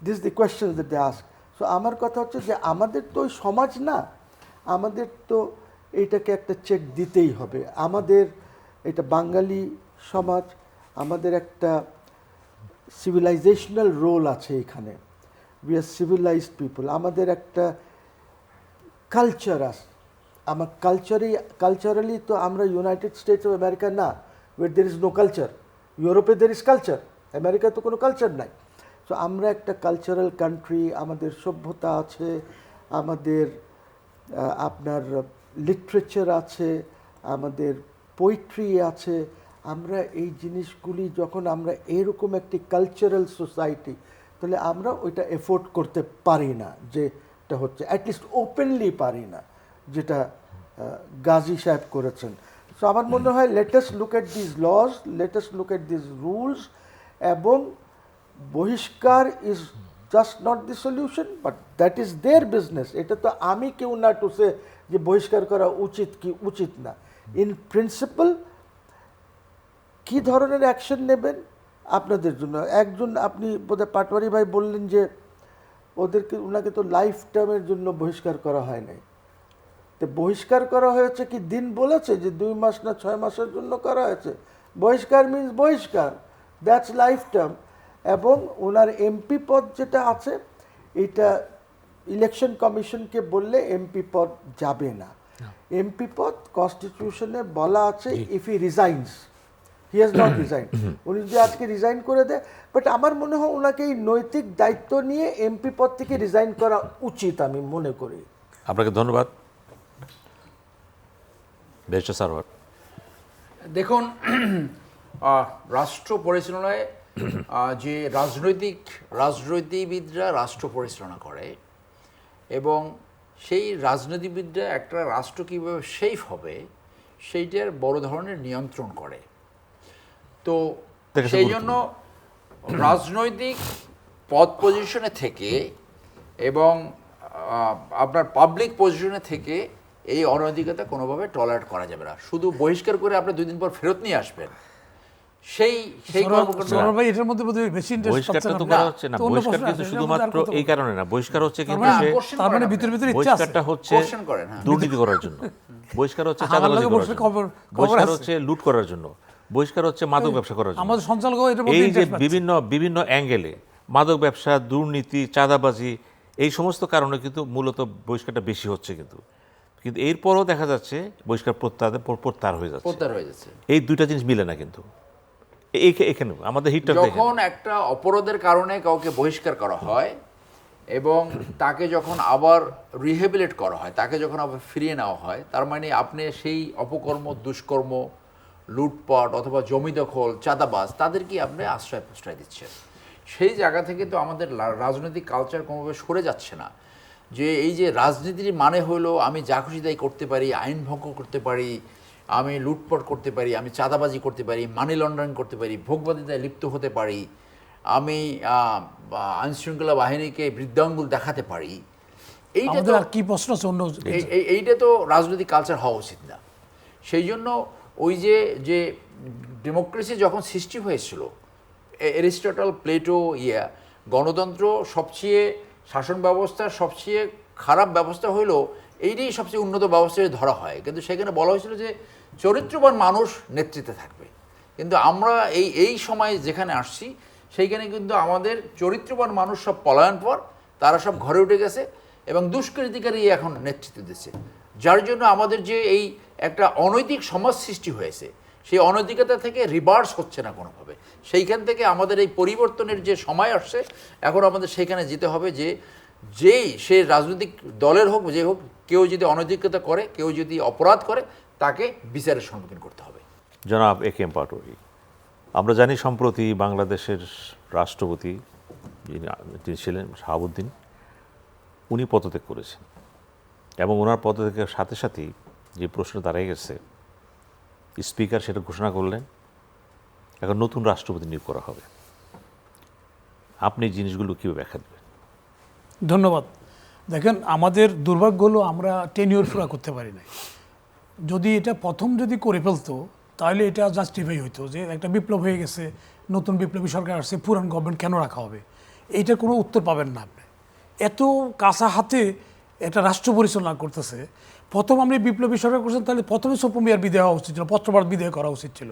This the question that they ask. So আমার কথা হচ্ছে যে আমাদের তো ওই সমাজ না, আমাদের তো এইটাকে একটা চেক দিতেই হবে। আমাদের এটা বাঙালি সমাজ, আমাদের একটা সিভিলাইজেশনাল রোল আছে এখানে। উই আর সিভিলাইজড পিপল, আমাদের একটা কালচার আছে। আমার কালচারালি তো আমরা ইউনাইটেড স্টেটস অফ আমেরিকা না, ওয়ের দের ইজ নো কালচার। ইউরোপে দের ইজ কালচার, আমেরিকায় তো কোনো কালচার নাই। সো আমরা একটা কালচারাল কান্ট্রি, আমাদের সভ্যতা আছে, আমাদের আপনার লিটারেচার আছে, আমাদের পোয়েট্রি আছে। আমরা এই জিনিসগুলি যখন আমরা এরকম একটি কালচারাল সোসাইটি, তাহলে আমরা ওইটা এফোর্ড করতে পারি না, যেটা হচ্ছে অ্যাটলিস্ট ওপেনলি পারি না, যেটা গাজী সাহেব করেছেন। সো আমার মনে হয় latest look at this laws, latest look at this rules, এবং বহিষ্কার is just not the solution, but that is their business. এটা তো আমি কেউ না টু সে যে বহিষ্কার করা উচিত কি উচিত না। ইন প্রিন্সিপাল কি ধরনের অ্যাকশন নেবেন আপনাদের জন্য। একজন আপনি বোধহয় পাটওয়ারি ভাই বললেন যে ওনাকে তো লাইফ টাইমের জন্য বহিষ্কার করা হয় নাই। তো বহিষ্কার করা হয়েছে কি দিন বলেছে যে 2 মাস না 6 মাসের জন্য করা হয়েছে? বহিষ্কার মিন্স বহিষ্কার, দ্যাটস লাইফ টাইম। এবং ওনার এমপি পদ যেটা আছে, এটা ইলেকশন কমিশনকে বললে এমপি পদ যাবে না। এমপি পদ কনস্টিটিউশনে বলা আছে if he resigns, he has not resign. উনি যদি আজকে রিজাইন করে দেয়, বাট আমার মনে হয় ওনাকে এই নৈতিক দায়িত্ব নিয়ে এমপি পদ থেকে রিজাইন করা উচিত, আমি মনে করি। আপনাকে ধন্যবাদ। ব্যারিস্টার সারওয়ার। দেখুন, রাষ্ট্র পরিচালনায় যে রাজনীতিবিদরা রাষ্ট্র পরিচালনা করে, এবং সেই রাজনীতিবিদরা একটা রাষ্ট্র কীভাবে সেফ হবে সেইটার বড় ধরনের নিয়ন্ত্রণ করে। তো সেই জন্য রাজনৈতিক পদ পজিশনে থেকে এবং আপনার পাবলিক পজিশনে থেকে এই অনৈতিকতা কোনোভাবে টলারেট করা যাবে না। শুধু বহিষ্কার করে আপনি 2 দিন পর ফেরত নিয়ে আসবেন, সেই সরোয়ার ভাই এটার মধ্যে বোধহয় বেশি ইন্টারেস্ট বহিষ্কারটা পাচ্ছেন তো আপনারা। করা হচ্ছে না। তো অন্য বহিষ্কার প্রশ্ন কিন্তু আছে, শুধুমাত্র এটার মধ্যে আর এই কারণে না, বহিষ্কার হচ্ছে কিন্তু তার সে question তার মানে করেন ভিতরে ভিতরে ইচ্ছা আছে। বহিষ্কারটা হচ্ছে Question করেন, হ্যাঁ। দুর্নীতি করার জন্য, বহিষ্কার হচ্ছে আমার চাঁদাবাজি লাগে করার বসে জন্য, খবর বহিষ্কার আছে। হচ্ছে লুট করার জন্য, বহিষ্কার হচ্ছে মাদক ব্যবসা করার জন্য। আমাদের সঞ্চালক এটার মধ্যে এই যে ইন্টারেস্ট পাচ্ছে। বিভিন্ন অ্যাঙ্গেলে মাদক ব্যবসা, দুর্নীতি, চাঁদাবাজি, এই সমস্ত কারণে কিন্তু মূলত বহিষ্কারটা বেশি হচ্ছে। কিন্তু এরপরও দেখা যাচ্ছে বহিষ্কার প্রত্যাহার হয়ে যাচ্ছে। এই দুইটা জিনিস মিলে না কিন্তু এখানে আমাদের হিটটা যখন একটা অপরাধের কারণে কাউকে বহিষ্কার করা হয় এবং তাকে যখন আবার রিহেবিলেট করা হয়, তাকে যখন আবার ফিরিয়ে নেওয়া হয়, তার মানে আপনি সেই অপকর্ম, দুষ্কর্ম, লুটপাট অথবা জমি দখল, চাঁদাবাজ, তাদেরকে আপনি আশ্রয় প্রশ্রয় দিচ্ছেন। সেই জায়গা থেকে তো আমাদের রাজনৈতিক কালচার কোনোভাবে সরে যাচ্ছে না। যে এই যে রাজনীতির মানে হলো আমি যা খুশি তাই করতে পারি, আইন ভঙ্গ করতে পারি, আমি লুটপাট করতে পারি, আমি চাঁদাবাজি করতে পারি, মানি লন্ডারিং করতে পারি, ভোগবাদিতায় লিপ্ত হতে পারি, আমি আইনশৃঙ্খলা বাহিনীকে বৃদ্ধাঙ্গুল দেখাতে পারি। এইটা তো আর কি প্রশ্ন আছে অন্য? এইটা তো রাজনৈতিক কালচার হওয়া উচিত না। সেই জন্য ওই যে ডেমোক্রেসি যখন সৃষ্টি হয়েছিল, এরিস্টটল, প্লেটো, গণতন্ত্র সবচেয়ে শাসন ব্যবস্থার সবচেয়ে খারাপ ব্যবস্থা হইল এইটাই সবচেয়ে উন্নত ব্যবস্থা ধরা হয়। কিন্তু সেখানে বলা হয়েছিল যে চরিত্রবান মানুষ নেতৃত্বে থাকবে। কিন্তু আমরা এই সময় যেখানে আসছি সেইখানে কিন্তু আমাদের চরিত্রবান মানুষ সব পলায়ন পর, তারা সব ঘরে উঠে গেছে এবং দুষ্কৃতিকারী এখন নেতৃত্ব দিচ্ছে। যার জন্য আমাদের যে এই একটা অনৈতিক সমাজ সৃষ্টি হয়েছে, সেই অনৈতিকতা থেকে রিভার্স হচ্ছে না কোনোভাবে। সেইখান থেকে আমাদের এই পরিবর্তনের যে সময় আসছে, এখন আমাদের সেখানে যেতে হবে যে সে রাজনৈতিক দলের হোক, যে হোক, কেউ যদি অনৈতিকতা করে, কেউ যদি অপরাধ করে, তাকে বিচারের সম্মুখীন করতে হবে। জনাব এ কে এম পাটোয়ারি, আমরা জানি সম্প্রতি বাংলাদেশের রাষ্ট্রপতি যিনি ছিলেন শাহাবুদ্দিন, উনি পদত্যাগ করেছেন এবং ওনার পদত্যাগের সাথে সাথেই যে প্রশ্ন দাঁড়িয়ে গেছে, স্পিকার সেটা ঘোষণা করলেন, এখন নতুন রাষ্ট্রপতি নিয়োগ করা হবে। আপনি জিনিসগুলো কীভাবে ব্যাখ্যা দেবেন? ধন্যবাদ। দেখেন, আমাদের দুর্ভাগ্য হলো আমরা টেনিওর পুরা করতে পারি না। যদি এটা প্রথম যদি করে ফেলতো তাহলে এটা জাস্টিফাই হইতো যে একটা বিপ্লব হয়ে গেছে, নতুন বিপ্লবী সরকার আসছে, পুরান গভর্নমেন্ট কেন রাখা হবে? এইটার কোনো উত্তর পাবেন না আপনি। এত কাঁচা হাতে একটা রাষ্ট্র পরিচালনা করতেছে। প্রথম আপনি বিপ্লবী সরকার করছেন, তাহলে প্রথমে সোপমিয়ার বিদায় হওয়া উচিত ছিল, পত্রপাঠ বিদায় করা উচিত ছিল।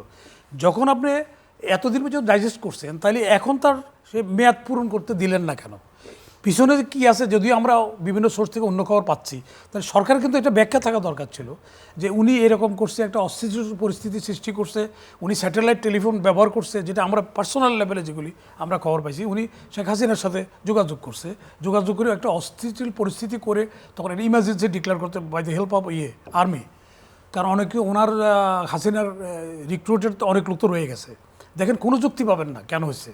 যখন আপনি এতদিন পর্যন্ত ডাইজেস্ট করছেন, তাহলে এখন তার সে মেয়াদ পূরণ করতে দিলেন না কেন? পিছনে যে কী আছে, যদিও আমরা বিভিন্ন সোর্স থেকে অন্য খবর পাচ্ছি, তাহলে সরকারের কিন্তু একটা ব্যাখ্যা থাকা দরকার ছিল যে উনি এরকম করছে, একটা অস্থিতিশীল পরিস্থিতি সৃষ্টি করছে, উনি স্যাটেলাইট টেলিফোন ব্যবহার করছে, যেটা আমরা পার্সোনাল লেভেলে যেগুলি আমরা খবর পাইছি, উনি শেখ হাসিনার সাথে যোগাযোগ করছে, যোগাযোগ করে একটা অস্থিতিশীল পরিস্থিতি করে তখন একটা ইমার্জেন্সি ডিক্লেয়ার করতে by the help of army. কারণ অনেকে ওনার হাসিনার রিক্রুটেড তো অনেক লোক তো রয়ে গেছে। দেখেন কোনো যুক্তি পাবেন না কেন হয়েছে।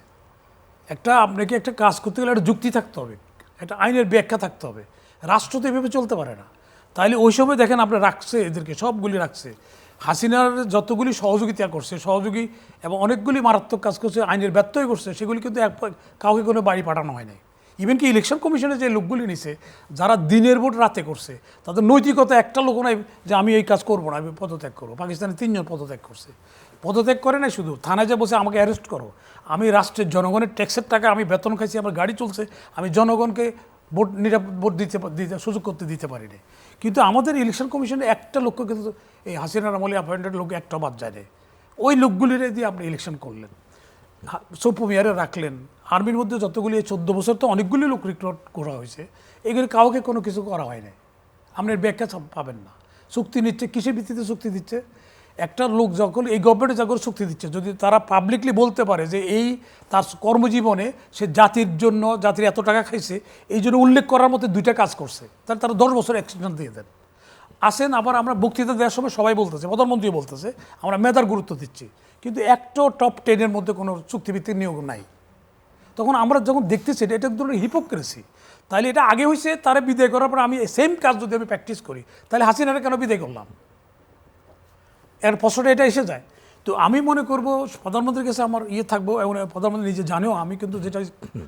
আপনাকে একটা কাজ করতে গেলে একটা যুক্তি থাকতে হবে, একটা আইনের ব্যাখ্যা থাকতে হবে। রাষ্ট্র তো এভাবে চলতে পারে না। তাইলে ওই সময় দেখেন আপনি রাখছে, এদেরকে সবগুলি রাখছে। হাসিনার যতগুলি সহযোগিতা করছে, সহযোগী এবং অনেকগুলি মারাত্মক কাজ করছে, আইনের ব্যত্যয় করছে, সেগুলি কিন্তু কাউকে কোনো বাড়ি পাঠানো হয় নাই। ইভেন কি ইলেকশন কমিশনে যে লোকগুলি নিছে, যারা দিনের ভোট রাতে করছে, তাদের নৈতিকতা একটা লোক নাই যে আমি এই কাজ করবো না, আমি পদত্যাগ করবো। পাকিস্তানে 3 জন পদত্যাগ করছে। পদত্যাগ করে না শুধু, থানায় যে বসে আমাকে অ্যারেস্ট করো, আমি রাষ্ট্রের জনগণের ট্যাক্সের টাকা আমি বেতন খাইছি, আমার গাড়ি চলছে, আমি জনগণকে ভোট দিতে সুযোগ করতে দিতে পারি না। কিন্তু আমাদের ইলেকশন কমিশনে একটা লোককে কিন্তু এই হাসিনার আমলে অ্যাপয়েন্টেড লোক একটা বাদ যায় না। ওই লোকগুলির দিয়ে আপনি ইলেকশন করলেন, সব মেয়ারে রাখলেন। আর্মির মধ্যে যতগুলি 14 বছর তো অনেকগুলি লোক রিক্রুট করা হয়েছে, এগুলি কাউকে কোনো কিছু করা হয় না। আপনার ব্যাখ্যা পাবেন না। চুক্তি নিচ্ছে, কিসের ভিত্তিতে চুক্তি দিচ্ছে? একটা লোক যখন এই গভর্নমেন্টে যখন চুক্তি দিচ্ছে, যদি তারা পাবলিকলি বলতে পারে যে এই তার কর্মজীবনে সে জাতির জন্য, জাতির এত টাকা খাইছে, এই জন্য উল্লেখ করার মতো 2টা কাজ করছে, তাহলে তারা 10 বছর এক্সটেনশন দিয়ে দেন। আসেন আবার আমরা বক্তৃতা দেওয়ার সময় সবাই বলতেছে, প্রধানমন্ত্রী বলতেছে আমরা মেধার গুরুত্ব দিচ্ছি, কিন্তু একটা টপ 10-এর মধ্যে কোনো চুক্তিভিত্তিক নিয়োগ নাই। তখন আমরা যখন দেখতেছি এটা এক ধরনের হিপোক্রেসি। তাহলে এটা আগে হয়েছে, তারা বিদায় করার পর আমি সেম কাজ যদি আমি প্র্যাকটিস করি, তাহলে হাসিনারা কেন বিদায় করলাম? এর প্রশ্নটা এটা এসে যায়। তো আমি মনে করব প্রধানমন্ত্রীর কাছে আমার থাকবো, এবং প্রধানমন্ত্রী নিজে জানেও, আমি কিন্তু যেটা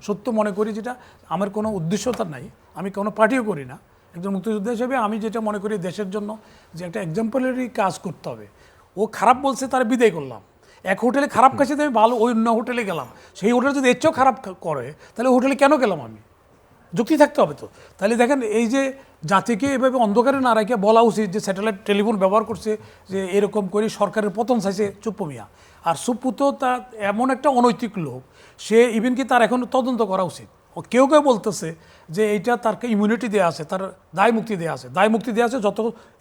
সত্য মনে করি, যেটা আমার কোনো উদ্দেশ্যতা নাই, আমি কোনো পার্টিও করি না, একজন মুক্তিযোদ্ধা হিসেবে আমি যেটা মনে করি দেশের জন্য যে একটা এক্সাম্পলারি কাজ করতে হবে। ও খারাপ বলছে, তারা বিদায় করলাম। এক হোটেলে খারাপ খাইছে, আমি ভালো ওই অন্য হোটেলে গেলাম, সেই হোটেলে যদি এর চেয়েও খারাপ করে, তাহলে হোটেলে কেন গেলাম আমি? যুক্তি থাকতে হবে তো। তাহলে দেখেন, এই যে জাতিকে এভাবে অন্ধকারে না রাখিয়া বলা উচিত যে স্যাটেলাইট টেলিফোন ব্যবহার করছে, যে এরকম করে সরকারের পতন চাইছে চুপ্পু মিয়া। আর চুপ্পু তো তার এমন একটা অনৈতিক লোক, সে ইভেন কি তার এখন তদন্ত করা উচিত। ও কেউ কেউ বলতেছে যে এইটা তার ইমিউনিটি দেওয়া আছে, তার দায় মুক্তি দেওয়া আছে, দায় মুক্তি দেওয়া আছে যত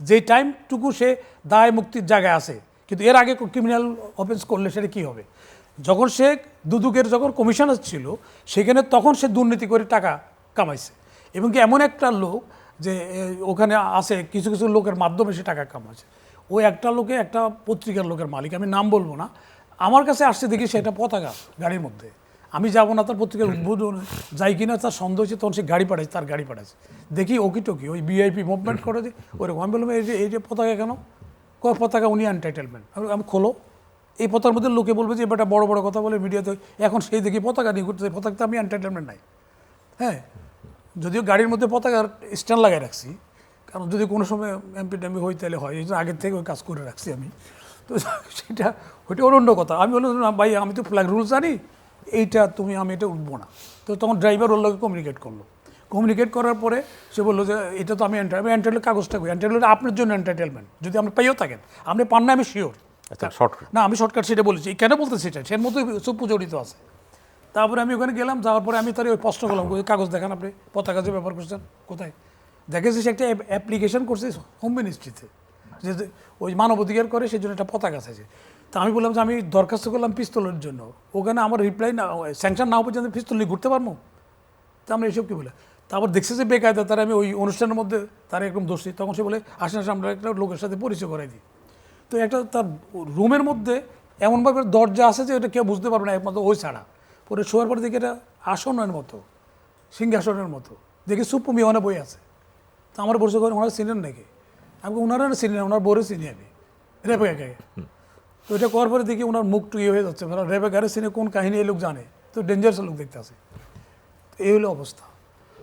যে টাইমটুকু সে দায় মুক্তির জায়গায় আছে। কিন্তু এর আগে ক্রিমিনাল অফেন্স করলে সেটা কী হবে? যখন সে দুদকের যখন কমিশনার ছিল, সেখানে তখন সে দুর্নীতি করে টাকা কামাইছে, এবং কি এমন একটা লোক যে ওখানে আছে কিছু কিছু লোকের মাধ্যমে সে টাকা কামাচ্ছে। ওই একটা লোকে, একটা পত্রিকার লোকের মালিক, আমি নাম বলবো না, আমার কাছে আসছে, দেখি সেটা পতাকা গাড়ির মধ্যে। আমি যাবো না তার পত্রিকার উদ্বোধন, যাই কিনা তার সন্দেহ হচ্ছে, তখন সে গাড়ি পাঠাচ্ছে, তার গাড়ি পাঠাচ্ছে, দেখি ওকি টকি ওই ভিআইপি মুভমেন্ট করে যে ওইরকম। আমি বললাম এই যে পতাকা কেন? পতাকা উনি আনটাইটেলমেন্ট। আমি খোলো, এই পতাকার মধ্যে লোকে বলবে যে এবারটা বড় বড় কথা বলে মিডিয়াতে, এখন সেই দেখি পতাকা নিয়ে ঘুরতেছে, পতাকাতে আমি আনটাইটেলমেন্ট নাই। হ্যাঁ, যদিও গাড়ির মধ্যে পতাকার স্ট্যান্ড লাগাই রাখছি, কারণ যদি কোনো সময় এমপি টেমপি হই তাহলে হয়, এই জন্য আগের থেকে ওই কাজ করে রাখছি আমি। তো সেটা ওইটা অন্য কথা। আমি বললাম না ভাই, আমি তো ফ্ল্যাগ রুলস জানি, এইটা আমি এটা উঠবো না। তো তখন ড্রাইভার ওর লোকে কমিউনিকেট করলো। কমিউনিকেট করার পরে সে বললো যে এটা তো আমি এন্টারটেল কাগজটা করি, এন্টারটেল আপনার জন্য এন্টারটেলমেন্ট, যদি আপনি পাইও থাকেন, আপনি পান না, আমি শিওর। আচ্ছা, শর্টকাট না, আমি শর্টকাট সেটা বলেছি। কেন বলতে সেটা সের মধ্যে চুপ্পু জড়িত আছে। তারপরে আমি ওখানে গেলাম, যাওয়ার পরে আমি তার ওই প্রশ্ন করলাম, কাগজ দেখান, আপনি পতাকা যে ব্যবহার করছেন কোথায়? দেখেছি সে একটা অ্যাপ্লিকেশন করছে হোম মিনিস্ট্রিতে, যে ওই মানবাধিকার করে, সেই জন্য একটা পতাকা চাইছে। তা আমি বললাম যে আমি দরখাস্ত করলাম পিস্তলের জন্য, ওখানে আমার রিপ্লাই না, স্যাংশন না পর্যন্ত পিস্তল নিয়ে ঘুরতে পারবো? তা আমরা এইসব কী বলে, তারপর দেখছে যে বেকায়দা, তারা আমি ওই অনুষ্ঠানের মধ্যে তারা একদম দোষী। তখন সে বলে আসেন আসেন আমরা একটা লোকের সাথে পরিচয় করাই দিই। তো একটা তার রুমের মধ্যে এমনভাবে দরজা আছে যে এটা কেউ বুঝতে পারবে না, একমাত্র ওই ছাড়া। পরে শোয়ার পরে দেখি এটা আসনের মতো, সিংহাসনের মতো, দেখি চুপ্পু মিয়া ওখানে বই আছে। তো আমার বসে করে ওনারা চিনেন নাকি? আমি ওনারা চিনি না, ওনার বোরে চিনি আমি, রেবেকাকে। তো এটা করার পরে দেখি ওনার মুখ টুয়ে হয়ে যাচ্ছে, ওনারা রেবেকারে চিনে কোন কাহিনী এই লোক জানে, তো ডেঞ্জারাস লোক দেখতে আছে। এই হলো অবস্থা।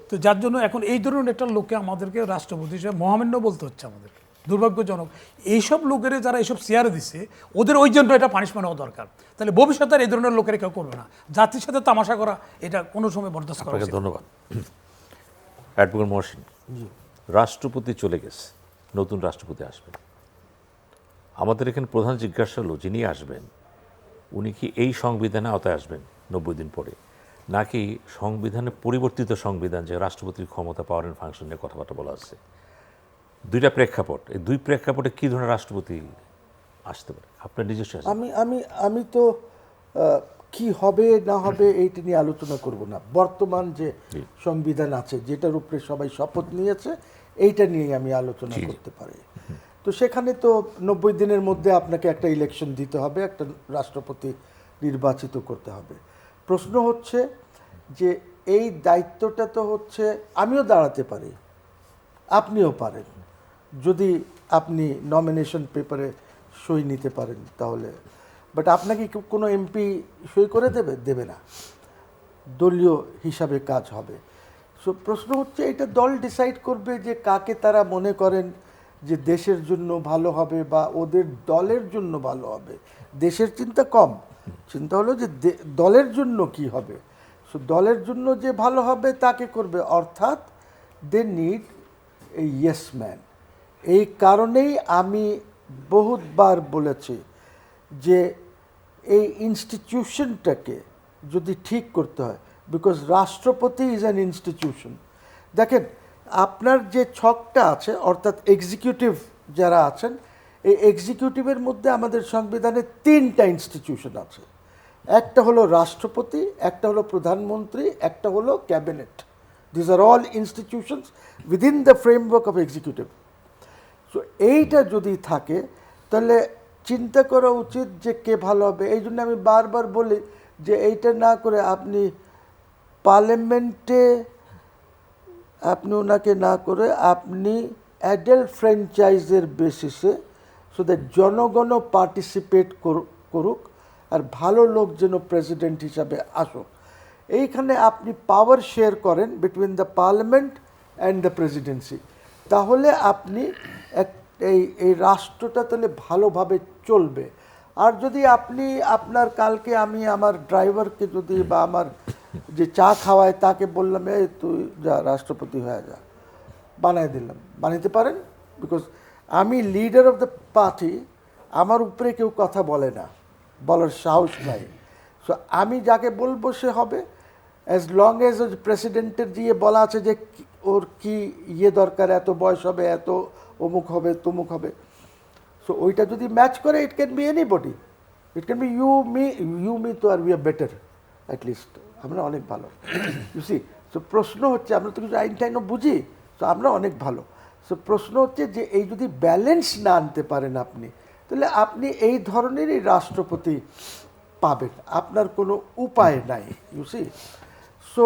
তো যার জন্য এখন এই ধরনের একটা লোককে আমাদেরকে রাষ্ট্রপতি হিসেবে মহামান্য বলতে হচ্ছে আমাদেরকে, দুর্ভাগ্যজনক। এইসব লোকের যারা এইসব শেয়ারে দিচ্ছে, ওদের ওই জন্য এটা পানিশমেন্ট হওয়া দরকার। তাহলে ভবিষ্যতে এই ধরনের লোকের কেউ করবে না। জাতির সাথে তামাশা করা এটা কোনো সময় বরদাস্ত করা উচিত না। ধন্যবাদ। অ্যাডভোকেট মহসিন, রাষ্ট্রপতি চলে গেছে, নতুন রাষ্ট্রপতি আসবেন। আমাদের এখানে প্রধান জিজ্ঞাসা হলো, যিনি আসবেন উনি কি এই সংবিধানে আওতায় আসবেন 90 দিন পরে, নাকি সংবিধানে পরিবর্তিত সংবিধান যে রাষ্ট্রপতির ক্ষমতা পাওয়ার অ্যান্ড ফাংশন নিয়ে কথাবার্তা বলা আছে? দুইটা প্রেক্ষাপট, এই দুই প্রেক্ষাপটে কী ধরনের রাষ্ট্রপতি আসতে পারে আপনার নিজস্ব আছে? আমি তো কি হবে না হবে এইটা নিয়ে আলোচনা করব না। বর্তমান যে সংবিধান আছে, যেটার উপরে সবাই শপথ নিয়েছে, এইটা নিয়ে আমি আলোচনা করতে পারি। তো সেখানে তো 90 দিনের মধ্যে আপনাকে একটা ইলেকশন দিতে হবে, একটা রাষ্ট্রপতি নির্বাচিত করতে হবে। প্রশ্ন হচ্ছে যে এই দায়িত্বটা তো হচ্ছে আমিও দাঁড়াতে পারি, আপনিও পারেন, যদি আপনি নমিনেশন পেপারে সই নিতে পারেন তাহলে। বাট আপনাকে কি কোনো এমপি সই করে দেবে না, দলীয় হিসাবে কাজ হবে। সো প্রশ্ন হচ্ছে এটা দল ডিসাইড করবে যে কাকে তারা মনে করেন যে দেশের জন্য ভালো হবে বা ওদের দলের জন্য ভালো হবে। দেশের চিন্তা কম, চিন্তা হলো যে দলের জন্য কি হবে। সো দলের জন্য যে ভালো হবে তাকে করবে, অর্থাৎ they need a yes man. এই কারণেই আমি বহুতবার বলেছি যে এই ইনস্টিটিউশনটাকে যদি ঠিক করতে হয়, বিকজ রাষ্ট্রপতি ইজ অ্যান ইনস্টিটিউশন। দেখেন আপনার যে ছকটা আছে, অর্থাৎ এক্সিকিউটিভ যারা আছেন, এই এক্সিকিউটিভের মধ্যে আমাদের সংবিধানে 3টা ইনস্টিটিউশন আছে। একটা হলো রাষ্ট্রপতি, একটা হলো প্রধানমন্ত্রী, একটা হলো cabinet. This are all institutions within the framework of executive. So এইটা যদি থাকে তাহলে চিন্তা করা উচিত যে কে ভালো হবে। এই জন্য আমি বারবার বলি যে এইটা না করে আপনি পার্লামেন্টে আপনি ওনাকে না করে আপনি অ্যাডাল্ট ফ্র্যাঞ্চাইজের বেসিসে, সো দ্যাট জনগণও পার্টিসিপেট করুক আর ভালো লোক যেন প্রেসিডেন্ট হিসাবে আসুক। এইখানে আপনি পাওয়ার শেয়ার করেন between the parliament and the Presidency, তাহলে আপনি এই রাষ্ট্রটা তাহলে ভালোভাবে চলবে। আর যদি আপনি আপনার কালকে আমি আমার ড্রাইভারকে যদি বা আমার যে চা খাওয়ায় তাকে বললাম এই তুই যা রাষ্ট্রপতি হয়ে যা, বানাই দিলাম, বানাইতে পারেন? বিকজ আমি লিডার অফ দ্য পার্টি, আমার উপরে কেউ কথা বলে না, বলার সাহস নাই। সো আমি যাকে বলবো সে হবে, অ্যাজ লং এজ প্রেসিডেন্টের দিয়ে বলা আছে যে ওর কি ইয়ে দরকার, এত বয়স হবে, এত অমুক হবে, তমুক হবে। সো ওইটা যদি ম্যাচ করে, it can be anybody, it can be you me তো আর উই আর বেটার, অ্যাটলিস্ট আমরা অনেক ভালো। বুঝছি? সো প্রশ্ন হচ্ছে, আমরা তো কিছু আইন টাইনও বুঝি, তো আমরা অনেক ভালো। সো প্রশ্ন হচ্ছে যে এই যদি ব্যালেন্স না আনতে পারেন আপনি, তাহলে আপনি এই ধরনেরই রাষ্ট্রপতি পাবেন, আপনার কোনো উপায় নাই। বুঝছি? সো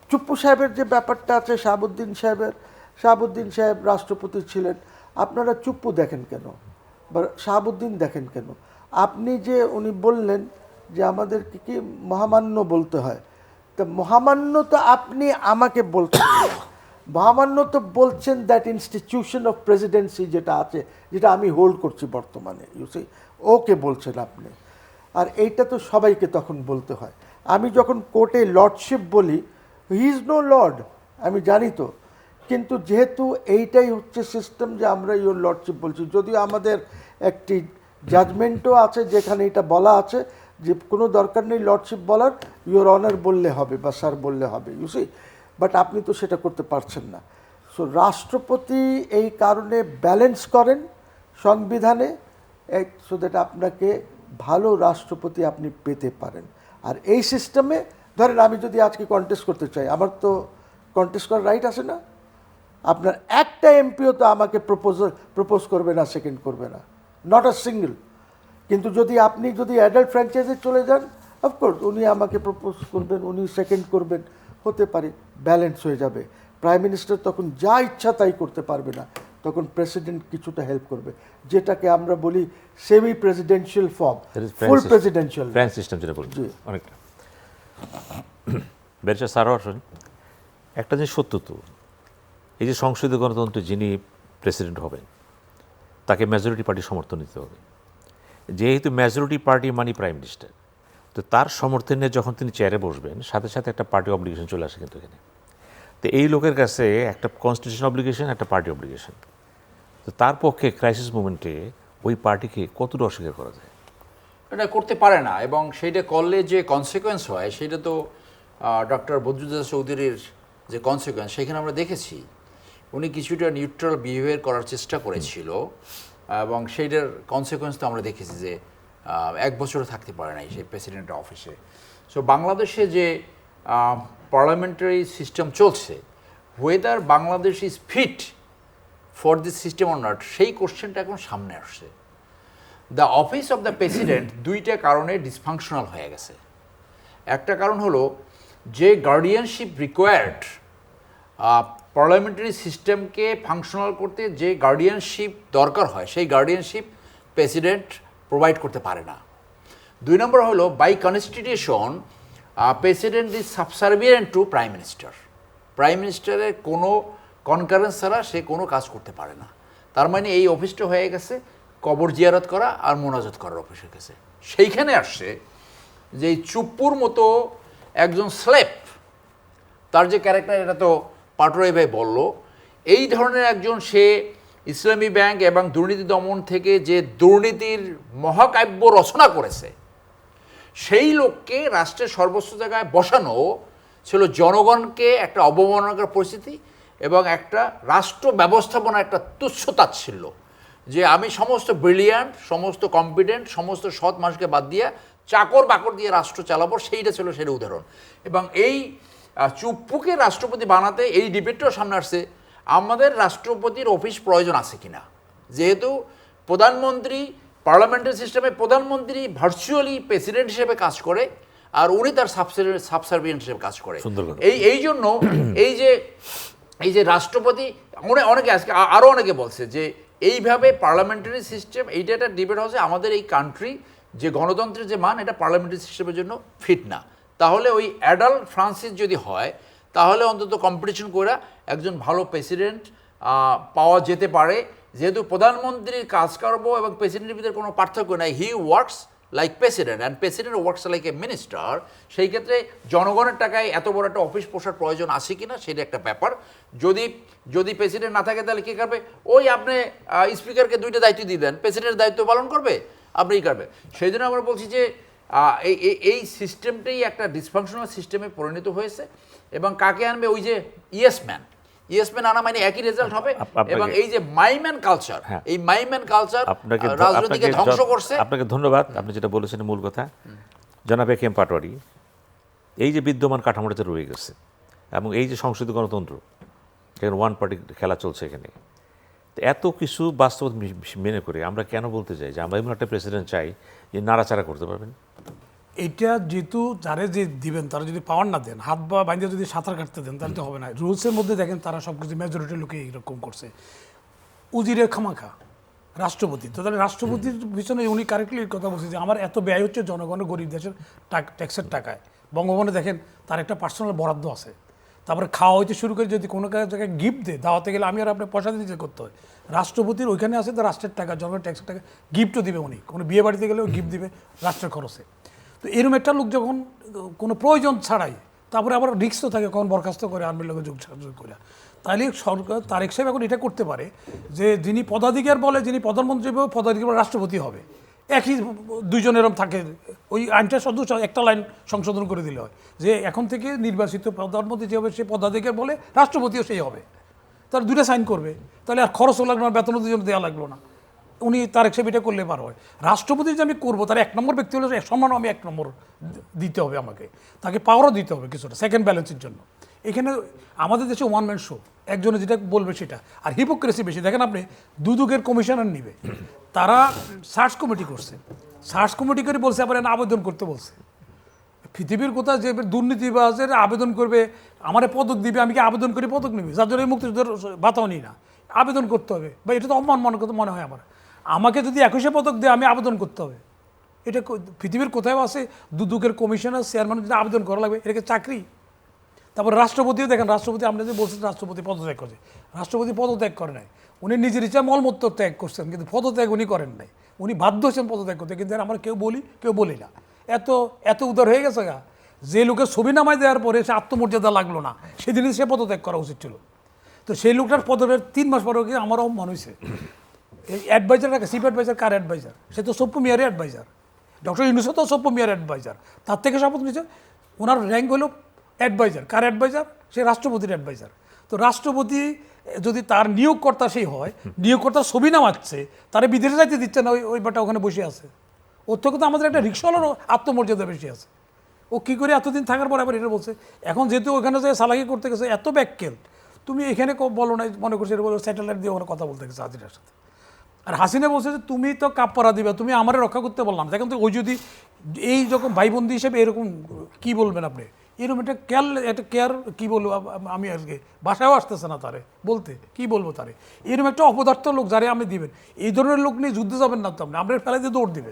চুপ্পু সাহেবের যে ব্যাপারটা আছে, শাহাবুদ্দিন সাহেব রাষ্ট্রপতি ছিলেন, আপনারা চুপ্পু দেখেন কেন বা শাহাবুদ্দিন দেখেন কেন? আপনি যে উনি বললেন যে আমাদেরকে কি মহামান্য বলতে হয়, তা মহামান্য তো আপনি আমাকে বলছেন, মহামান্য তো বলছেন দ্যাট ইনস্টিটিউশন অফ প্রেসিডেন্সি যেটা আছে, যেটা আমি হোল্ড করছি বর্তমানে, ইউসি, ওকে বলছেন আপনি। আর এইটা তো সবাইকে তখন বলতে হয়। আমি যখন কোর্টে লর্ডশিপ বলি, হি ইজ নো লর্ড, আমি জানি তো, কিন্তু যেহেতু এইটাই হচ্ছে সিস্টেম যে আমরা ইউর লর্ডশিপ বলছি, যদিও আমাদের একটি জাজমেন্টও আছে যেখানে এটা বলা আছে যে কোনো দরকার নেই লর্ডশিপ বলার, ইউর অনার বললে হবে বা স্যার বললে হবে, ইউসি। বাট আপনি তো সেটা করতে পারছেন না। সো রাষ্ট্রপতি এই কারণে ব্যালেন্স করেন সংবিধানে, সো দ্যাট আপনাকে ভালো রাষ্ট্রপতি আপনি পেতে পারেন। আর এই সিস্টেমে ধরেন আমি যদি আজকে কন্টেস্ট করতে চাই, আমার তো কন্টেস্ট করার রাইট আছে না? আপনার একটা এমপিও তো আমাকে প্রপোজ করবে না, সেকেন্ড করবে না, নট আ সিঙ্গল। কিন্তু আপনি যদি অ্যাডাল্ট ফ্র্যাঞ্চাইজে চলে যান, অফকোর্স উনি আমাকে প্রপোজ করবেন, উনি সেকেন্ড করবেন, হতে পারে ব্যালেন্স হয়ে যাবে। প্রাইম মিনিস্টার তখন যা ইচ্ছা তাই করতে পারবে না, তখন প্রেসিডেন্ট কিছুটা হেল্প করবে, যেটাকে আমরা বলি সেমি প্রেসিডেন্সিয়াল ফর্ম, ফুল প্রেসিডেন্সিয়াল ফ্রেঞ্চ সিস্টেম যেটা বলি অনেকটা। ব্যারিস্টার সারোয়ার হোসেন, একটা জিনিস সত্য তো, এই যে সংসদীয় গণতন্ত্রে যিনি প্রেসিডেন্ট হবেন তাকে মেজরিটি পার্টি সমর্থন দিতে হবে। যেহেতু মেজরিটি পার্টি মানে প্রাইম মিনিস্টার, তো তার সমর্থনে যখন তিনি চেয়ারে বসবেন, সাথে সাথে একটা পার্টি অব্লিগেশন চলে আসে কিন্তু এখানে। তো এই লোকের কাছে একটা কনস্টিটিউশন অব্লিগেশন, একটা পার্টি অব্লিগেশন। তো তার পক্ষে ক্রাইসিস মুমেন্টে ওই পার্টিকে কতটা অস্বীকার করা যায়? এটা করতে পারে না, এবং সেইটা করলে যে কনসিকোয়েন্স হয় সেটা তো ডক্টর বদরুদ্দোজা চৌধুরীর যে কনসিকোয়েন্স সেখানে আমরা দেখেছি উনি কিছুটা নিউট্রাল বিহেভিয়ার করার চেষ্টা করেছিল, এবং সেইটার কনসিকোয়েন্স তো আমরা দেখেছি যে 1 বছরও থাকতে পারে নাই সেই প্রেসিডেন্টের অফিসে। সো বাংলাদেশে যে পার্লামেন্টারি সিস্টেম চলছে, whether Bangladesh is fit for this system or not, সেই কোশ্চেনটা এখন সামনে আসছে। The office of the president দুইটা কারণে ডিসফাংশনাল হয়ে গেছে। একটা কারণ হলো যে গার্ডিয়ানশিপ রিকোয়ার্ড পার্লামেন্টারি সিস্টেমকে ফাংশনাল করতে যে গার্ডিয়ানশিপ দরকার হয় সেই গার্ডিয়ানশিপ প্রেসিডেন্ট প্রোভাইড করতে পারে না। 2 নম্বর হলো by constitution president is subservient to prime minister. Prime মিনিস্টারের কোনো কনকারেন্স ছাড়া সে কোনো কাজ করতে পারে না। তার মানে এই অফিসটা হয়ে গেছে কবর জিয়ারত করা আর মোনাজাত করার অফিস হয়ে গেছে। সেইখানে আসছে যে চুপ্পুর মতো একজন স্লেপ, তার যে ক্যারেক্টার এটা তো পাটোয়ারি ভাই বলল, এই ধরনের একজন, সে ইসলামী ব্যাংক এবং দুর্নীতি দমন থেকে যে দুর্নীতির মহাকাব্য রচনা করেছে, সেই লোককে রাষ্ট্রের সর্বোচ্চ জায়গায় বসানো ছিল জনগণকে একটা অবমাননাকর পরিস্থিতি এবং একটা রাষ্ট্র ব্যবস্থাপনা একটা তুচ্ছতাচ্ছিল্য, যে আমি সমস্ত ব্রিলিয়ান্ট, সমস্ত কম্পিটেন্ট, সমস্ত সৎ মানুষকে বাদ দিয়ে চাকর বাকর দিয়ে রাষ্ট্র চালাবো, সেইটা ছিল সেটা উদাহরণ। এবং এই চুপ্পুকে রাষ্ট্রপতি বানাতে এই ডিবেটটাও সামনে আসছে, আমাদের রাষ্ট্রপতির অফিস প্রয়োজন আছে কিনা, যেহেতু প্রধানমন্ত্রী পার্লামেন্টারি সিস্টেমে প্রধানমন্ত্রী ভার্চুয়ালি প্রেসিডেন্ট হিসেবে কাজ করে আর উনি তার সাবসার্ভিয়েন্ট হিসেবে কাজ করে। এই জন্য এই যে রাষ্ট্রপতি, অনেকে আজকে আরও অনেকে বলছে যে এইভাবে পার্লামেন্টারি সিস্টেম, এইটা একটা ডিবেট হচ্ছে আমাদের এই কান্ট্রি যে গণতন্ত্রের যে মান, এটা পার্লামেন্টারি সিস্টেমের জন্য ফিট না। তাহলে ওই অ্যাডাল্ট ফ্রান্সিস যদি হয় তাহলে অন্তত কম্পিটিশন করে একজন ভালো প্রেসিডেন্ট পাওয়া যেতে পারে, যেহেতু প্রধানমন্ত্রীর কাজকর্ম এবং প্রেসিডেন্টের ভিতরে কোনো পার্থক্য নাই। He works like president and president works like a minister. সেই ক্ষেত্রে জনগণের টাকায় এত বড় একটা অফিস পোষার প্রয়োজন আছে কিনা সেটা একটা ব্যাপার। যদি প্রেসিডেন্ট না থাকে তাহলে কী করবে, ওই আপনি স্পিকারকে 2টা দায়িত্ব দিয়ে দেন, প্রেসিডেন্টের দায়িত্ব পালন করবে, আপনি ই করবে। সেই জন্য আমরা বলছি যে এই সিস্টেমটাই একটা ডিসফাংশনাল সিস্টেমে পরিণত হয়েছে। এবং কাকে আনবে, ওই যে ইয়েসম্যান আনা মানে একই রেজাল্ট হবে। এবং এই যে মাইম্যান কালচার, এই মাইম্যান কালচার রাজনীতিকে ধ্বংস করছে। আপনাকে ধন্যবাদ। আপনি যেটা বলেছেন মূল কথা, জনাব একেএম পাটোয়ারি, এই যে বিদ্যমান কাঠামোটাতে রয়ে গেছে এবং এই যে সংসদীয় গণতন্ত্র, এখানে ওয়ান পার্টি খেলা চলছে, এখানে এত কিছু বাস্তব মেনে করে আমরা কেন বলতে চাই যে আমরা এমন একটা প্রেসিডেন্ট চাই যে নাড়াচাড়া করতে পারবেন? এইটা যেহেতু যারা যে দিবেন তারা যদি পাওয়ার না দেন, হাত বা বাইন্দে যদি সাঁতার কাটতে দেন তাহলে তো হবে না। রুলসের মধ্যে দেখেন তারা সব কিছু মেজরিটির লোকে এইরকম করছে। উজিরের খামাখা রাষ্ট্রপতি, তো তাহলে রাষ্ট্রপতির পিছনে উনি কারেক্টলি কথা বলছে যে আমার এত ব্যয় হচ্ছে জনগণের গরিব দেশের ট্যাক্সের টাকায়। বঙ্গভবনে দেখেন তার একটা পার্সোনাল বরাদ্দ আছে। তারপরে খাওয়া হইতে শুরু করে যদি কোনো জায়গায় গিফট দেয়, দাওয়াতে গেলে আমি আর আপনি পয়সা দিতে করতে হয়। রাষ্ট্রপতির ওইখানে আছে তো রাষ্ট্রের টাকা, জনগণের ট্যাক্সের টাকা, গিফটও দিবে উনি। কোনো বিয়ে বাড়িতে গেলেও গিফট দিবে রাষ্ট্রের খরচে। তো এরকম একটা লোক যখন কোনো প্রয়োজন ছাড়াই, তারপরে আবার রিস্কও থাকে কখন বরখাস্ত করে আর্মির লোকের যোগ করে, তাহলে সরকার তারেক সাহেব এখন এটা করতে পারে যে যিনি পদাধিকার বলে, যিনি প্রধানমন্ত্রী পদাধিকার রাষ্ট্রপতি হবে, একই 2 জন এরকম থাকে। ওই আইনটা শুধু একটা লাইন সংশোধন করে দিলে হয় যে এখন থেকে নির্বাচিত প্রধানমন্ত্রী যে হবে সে পদাধিকার বলে, রাষ্ট্রপতিও সেই হবে। তার 2টা সাইন করবে, তাহলে আর খরচও লাগলো না, বেতনও 2 জন দেওয়া লাগলো না। উনি তারেক সাহেব এটা করলে পার হয়। রাষ্ট্রপতি যে আমি করবো তার 1 নম্বর ব্যক্তি হলে সম্মানও আমি 1 নম্বর দিতে হবে, আমাকে তাকে পাওয়ারও দিতে হবে কিছুটা সেকেন্ড ব্যালেন্সের জন্য। এখানে আমাদের দেশে ওয়ান ম্যান শো, একজনে যেটা বলবে সেটা, আর হিপোক্রেসি বেশি। দেখেন আপনি দুদকের কমিশনার নিবে, তারা সার্চ কমিটি করছে, সার্চ কমিটি করে বলছে আবার আবেদন করতে বলছে। পৃথিবীর কোথাও যে দুর্নীতিবাজের আবেদন করবে, আমারে পদক দিবে, আমি কি আবেদন করে পদক নিবি? যার জন্য মুক্তিযুদ্ধের ভাতাও নিই না, আবেদন করতে হবে। বা এটা তো অপমান মনে হয় আমার। আমাকে যদি 21শে পদক দেয় আমি আবেদন করতে হবে, এটা পৃথিবীর কোথাও আছে? দুদকের কমিশনার চেয়ারম্যান যদি আবেদন করা লাগবে, এটাকে চাকরি? তারপর রাষ্ট্রপতিও দেখেন, রাষ্ট্রপতি আপনি যে বলছেন রাষ্ট্রপতি পদত্যাগ করছে, রাষ্ট্রপতি পদত্যাগ করে নাই, উনি নিজের ইচ্ছা মলমূত্র ত্যাগ করছেন, কিন্তু পদত্যাগ উনি করেন নাই। উনি বাধ্য হচ্ছেন পদত্যাগ করতে, কিন্তু আমরা কেউ বলি কেউ বলি না। এত উদার হয়ে গেছে গা, যে লোকের ছবি নামায় দেওয়ার পরে সে আত্মমর্যাদা লাগলো না, সেদিনই সে পদত্যাগ করা উচিত ছিল। তো সেই লোকটার পদত্যাগের 3 মাস পরে আমারও মনে হয়েছে এই অ্যাডভাইজার রাখে। চিফ অ্যাডভাইজার কার অ্যাডভাইজার? সে তো সপ্পু মিয়ারের অ্যাডভাইজার। ডক্টর ইউনূসও তো সব মিয়ার অ্যাডভাইজার, তার থেকে শপথ নিয়েছে। ওনার র্যাঙ্ক হলো অ্যাডভাইজার। কার অ্যাডভাইজার? সে রাষ্ট্রপতির অ্যাডভাইজার। তো রাষ্ট্রপতি যদি তার নিয়োগকর্তা সেই হয়, নিয়োগকর্তার ছবি নামাচ্ছে, তারা বিদেশে যাইতে দিচ্ছে না, ওই বেটা ওখানে বসে আছে। ওর থেকে তো আমাদের একটা রিক্সাওয়ালারও আত্মমর্যাদা বেশি আছে। ও কী করে এতদিন থাকার পর আবার এটা বলছে। এখন যেহেতু ওখানে যে সালাকি করতে গেছে, এত ব্যাককেল, তুমি এখানে বলো না, মনে করছো এটা বলো স্যাটেলাইট দিয়ে ওখানে কথা বলতে গেছে হাসিনার সাথে। আর হাসিনা বলছে যে তুমি তো কাপড়া দিবে, তুমি আমারে রক্ষা করতে বললাম। দেখেন তো, ওই যদি এই যখন ভাইবন্দি হিসেবে এরকম কি বলবেন আপনি, এরকম একটা কেয়ার কী বলবো আমি আজকে বাসায়ও আসতেছে না তারে বলতে, কি বলবো তারে। এরকম একটা অপদার্থ লোক যারে আপনি দিবেন, এই ধরনের লোক নিয়ে যুদ্ধে যাবেন না তো আপনি, আমরা ফেলাইতে দৌড় দিবে।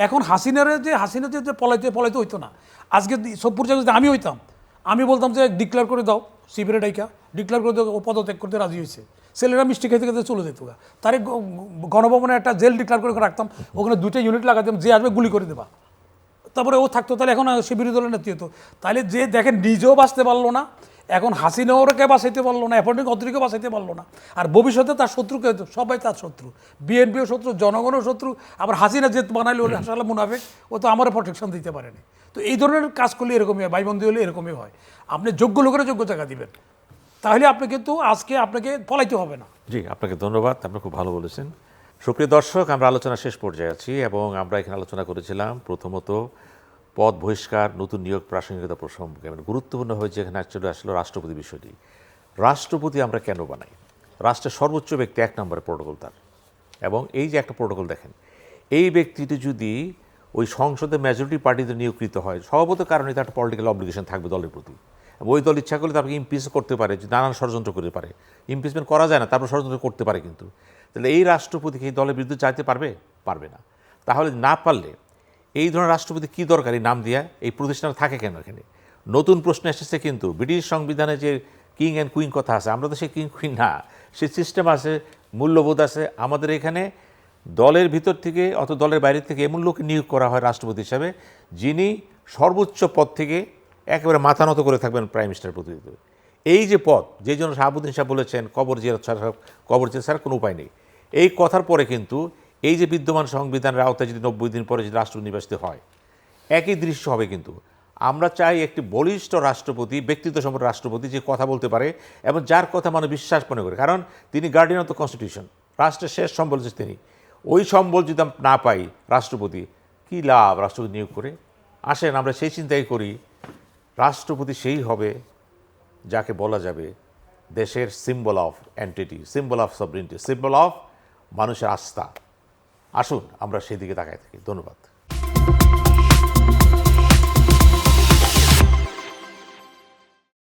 এখন হাসিনা যে পলাইতে হইতো না। আজকে সবপুর জায়গায় যদি আমি হইতাম, আমি বলতাম যে ডিক্লেয়ার করে দাও, শিবিরে ডাইকা ডিক্লেয়ার করে দাও, ও পদত্যাগ করতে রাজি হয়েছে। ছেলেরা মিষ্টি খেতে খেতে চলে যেত। তারে গণভবনে একটা জেল ডিক্লেয়ার করে রাখতাম, ওখানে 2টা ইউনিট লাগাতাম, যে আসবে গুলি করে দেবা, তারপরে ও থাকতো। তাহলে এখন সে বিরোধী দলের নেত্রী হতো। তাহলে যে দেখেন নিজেও বাঁচতে পারলো না, এখন হাসিনাওরকে বাঁচাইতে পারলো না, অ্যাপয়েন্টিং অথরিটিকে বাঁচাইতে পারলো না। আর ভবিষ্যতে তার শত্রুকে, সবাই তার শত্রু, বিএনপিও শত্রু, জনগণও শত্রু। আবার হাসিনা যে বানাইলে ওর আসলে মুনাফেক, ও তো আমারও প্রোটেকশন দিতে পারেনি। তো এই ধরনের কাজ করলে এরকমই হয়, ভাইবন্দি হলে এরকমই হয়। আপনি যোগ্য লোকেরা যোগ্য জায়গা দিবেন, তাহলে আপনি কিন্তু আজকে আপনাকে পলাইতে হবে না। জি, আপনাকে ধন্যবাদ, আপনি খুব ভালো বলেছেন। সুপ্রিয় দর্শক, আমরা আলোচনা শেষ পর্যায়ে আছি এবং আমরা এখানে আলোচনা করেছিলাম প্রথমত পদ বহিষ্কার, নতুন নিয়োগ প্রাসঙ্গিকতা প্রসঙ্গে। মানে গুরুত্বপূর্ণ হয়েছে এখানে চলে আসলো রাষ্ট্রপতি বিষয়টি। রাষ্ট্রপতি আমরা কেন বানাই? রাষ্ট্রের সর্বোচ্চ ব্যক্তি 1 নম্বরে প্রোটোকল তার, এবং এই যে একটা প্রোটোকল দেখেন, এই ব্যক্তিটি যদি ওই সংসদের মেজরিটি পার্টিতে নিয়োগকৃত হয়, স্বভাবত কারণে তার একটা পলিটিক্যাল অব্লিগেশন থাকবে দলের প্রতি। ওই দল ইচ্ছা করলে তাকে ইমপিচ করতে পারে, নানান ষড়যন্ত্র করতে পারে। ইমপিচমেন্ট করা যায় না, তারপর ষড়যন্ত্র করতে পারে। কিন্তু তাহলে এই রাষ্ট্রপতিকে এই দলের বিরুদ্ধে চাইতে পারবে? পারবে না। তাহলে না পারলে এই ধরনের রাষ্ট্রপতি কী দরকার এই নাম দিয়া? এই প্রতিষ্ঠান থাকে কেন এখানে? নতুন প্রশ্ন এসেছে কিন্তু ব্রিটিশ সংবিধানে যে কিং অ্যান্ড কুইন কথা আছে, আমরা তো সেই কিং কুইন না, সেই সিস্টেম আছে, মূল্যবোধ আছে। আমাদের এখানে দলের ভিতর থেকে অথবা দলের বাইরে থেকে এমন লোককে নিয়োগ করা হয় রাষ্ট্রপতি হিসাবে, যিনি সর্বোচ্চ পদ থেকে একেবারে মাথা নত করে থাকবেন প্রাইম মিনিস্টার প্রতিনিধিত্ব। এই যে পদ, যেই জন্য শাহাবুদ্দিন সাহেব বলেছেন কবর জিয়ারত ছাড়া কোনো উপায় নেই, এই কথার পরে কিন্তু এই যে বিদ্যমান সংবিধানের আওতায় যদি 90 দিন পরে যদি রাষ্ট্রপতি নির্বাচিত হয়, একই দৃশ্য হবে। কিন্তু আমরা চাই একটি বলিষ্ঠ রাষ্ট্রপতি, ব্যক্তিত্ব সম্পন্ন রাষ্ট্রপতি, যে কথা বলতে পারে এবং যার কথা মানুষ বিশ্বাস মনে করে, কারণ তিনি গার্ডিয়ান অফ দ্য কনস্টিটিউশন, রাষ্ট্রের শেষ সম্বল হচ্ছে তিনি। ওই সম্বল যদি আমরা না পাই রাষ্ট্রপতি, কী লাভ রাষ্ট্রপতি নিয়োগ করে? আসেন আমরা সেই চিন্তাই করি, রাষ্ট্রপতি সেই হবে যাকে বলা যাবে দেশের symbol of entity, symbol of সভরেনিটি, symbol of মানুষের আস্থা। আসুন আমরা সেই দিকে তাকাই থাকি। ধন্যবাদ।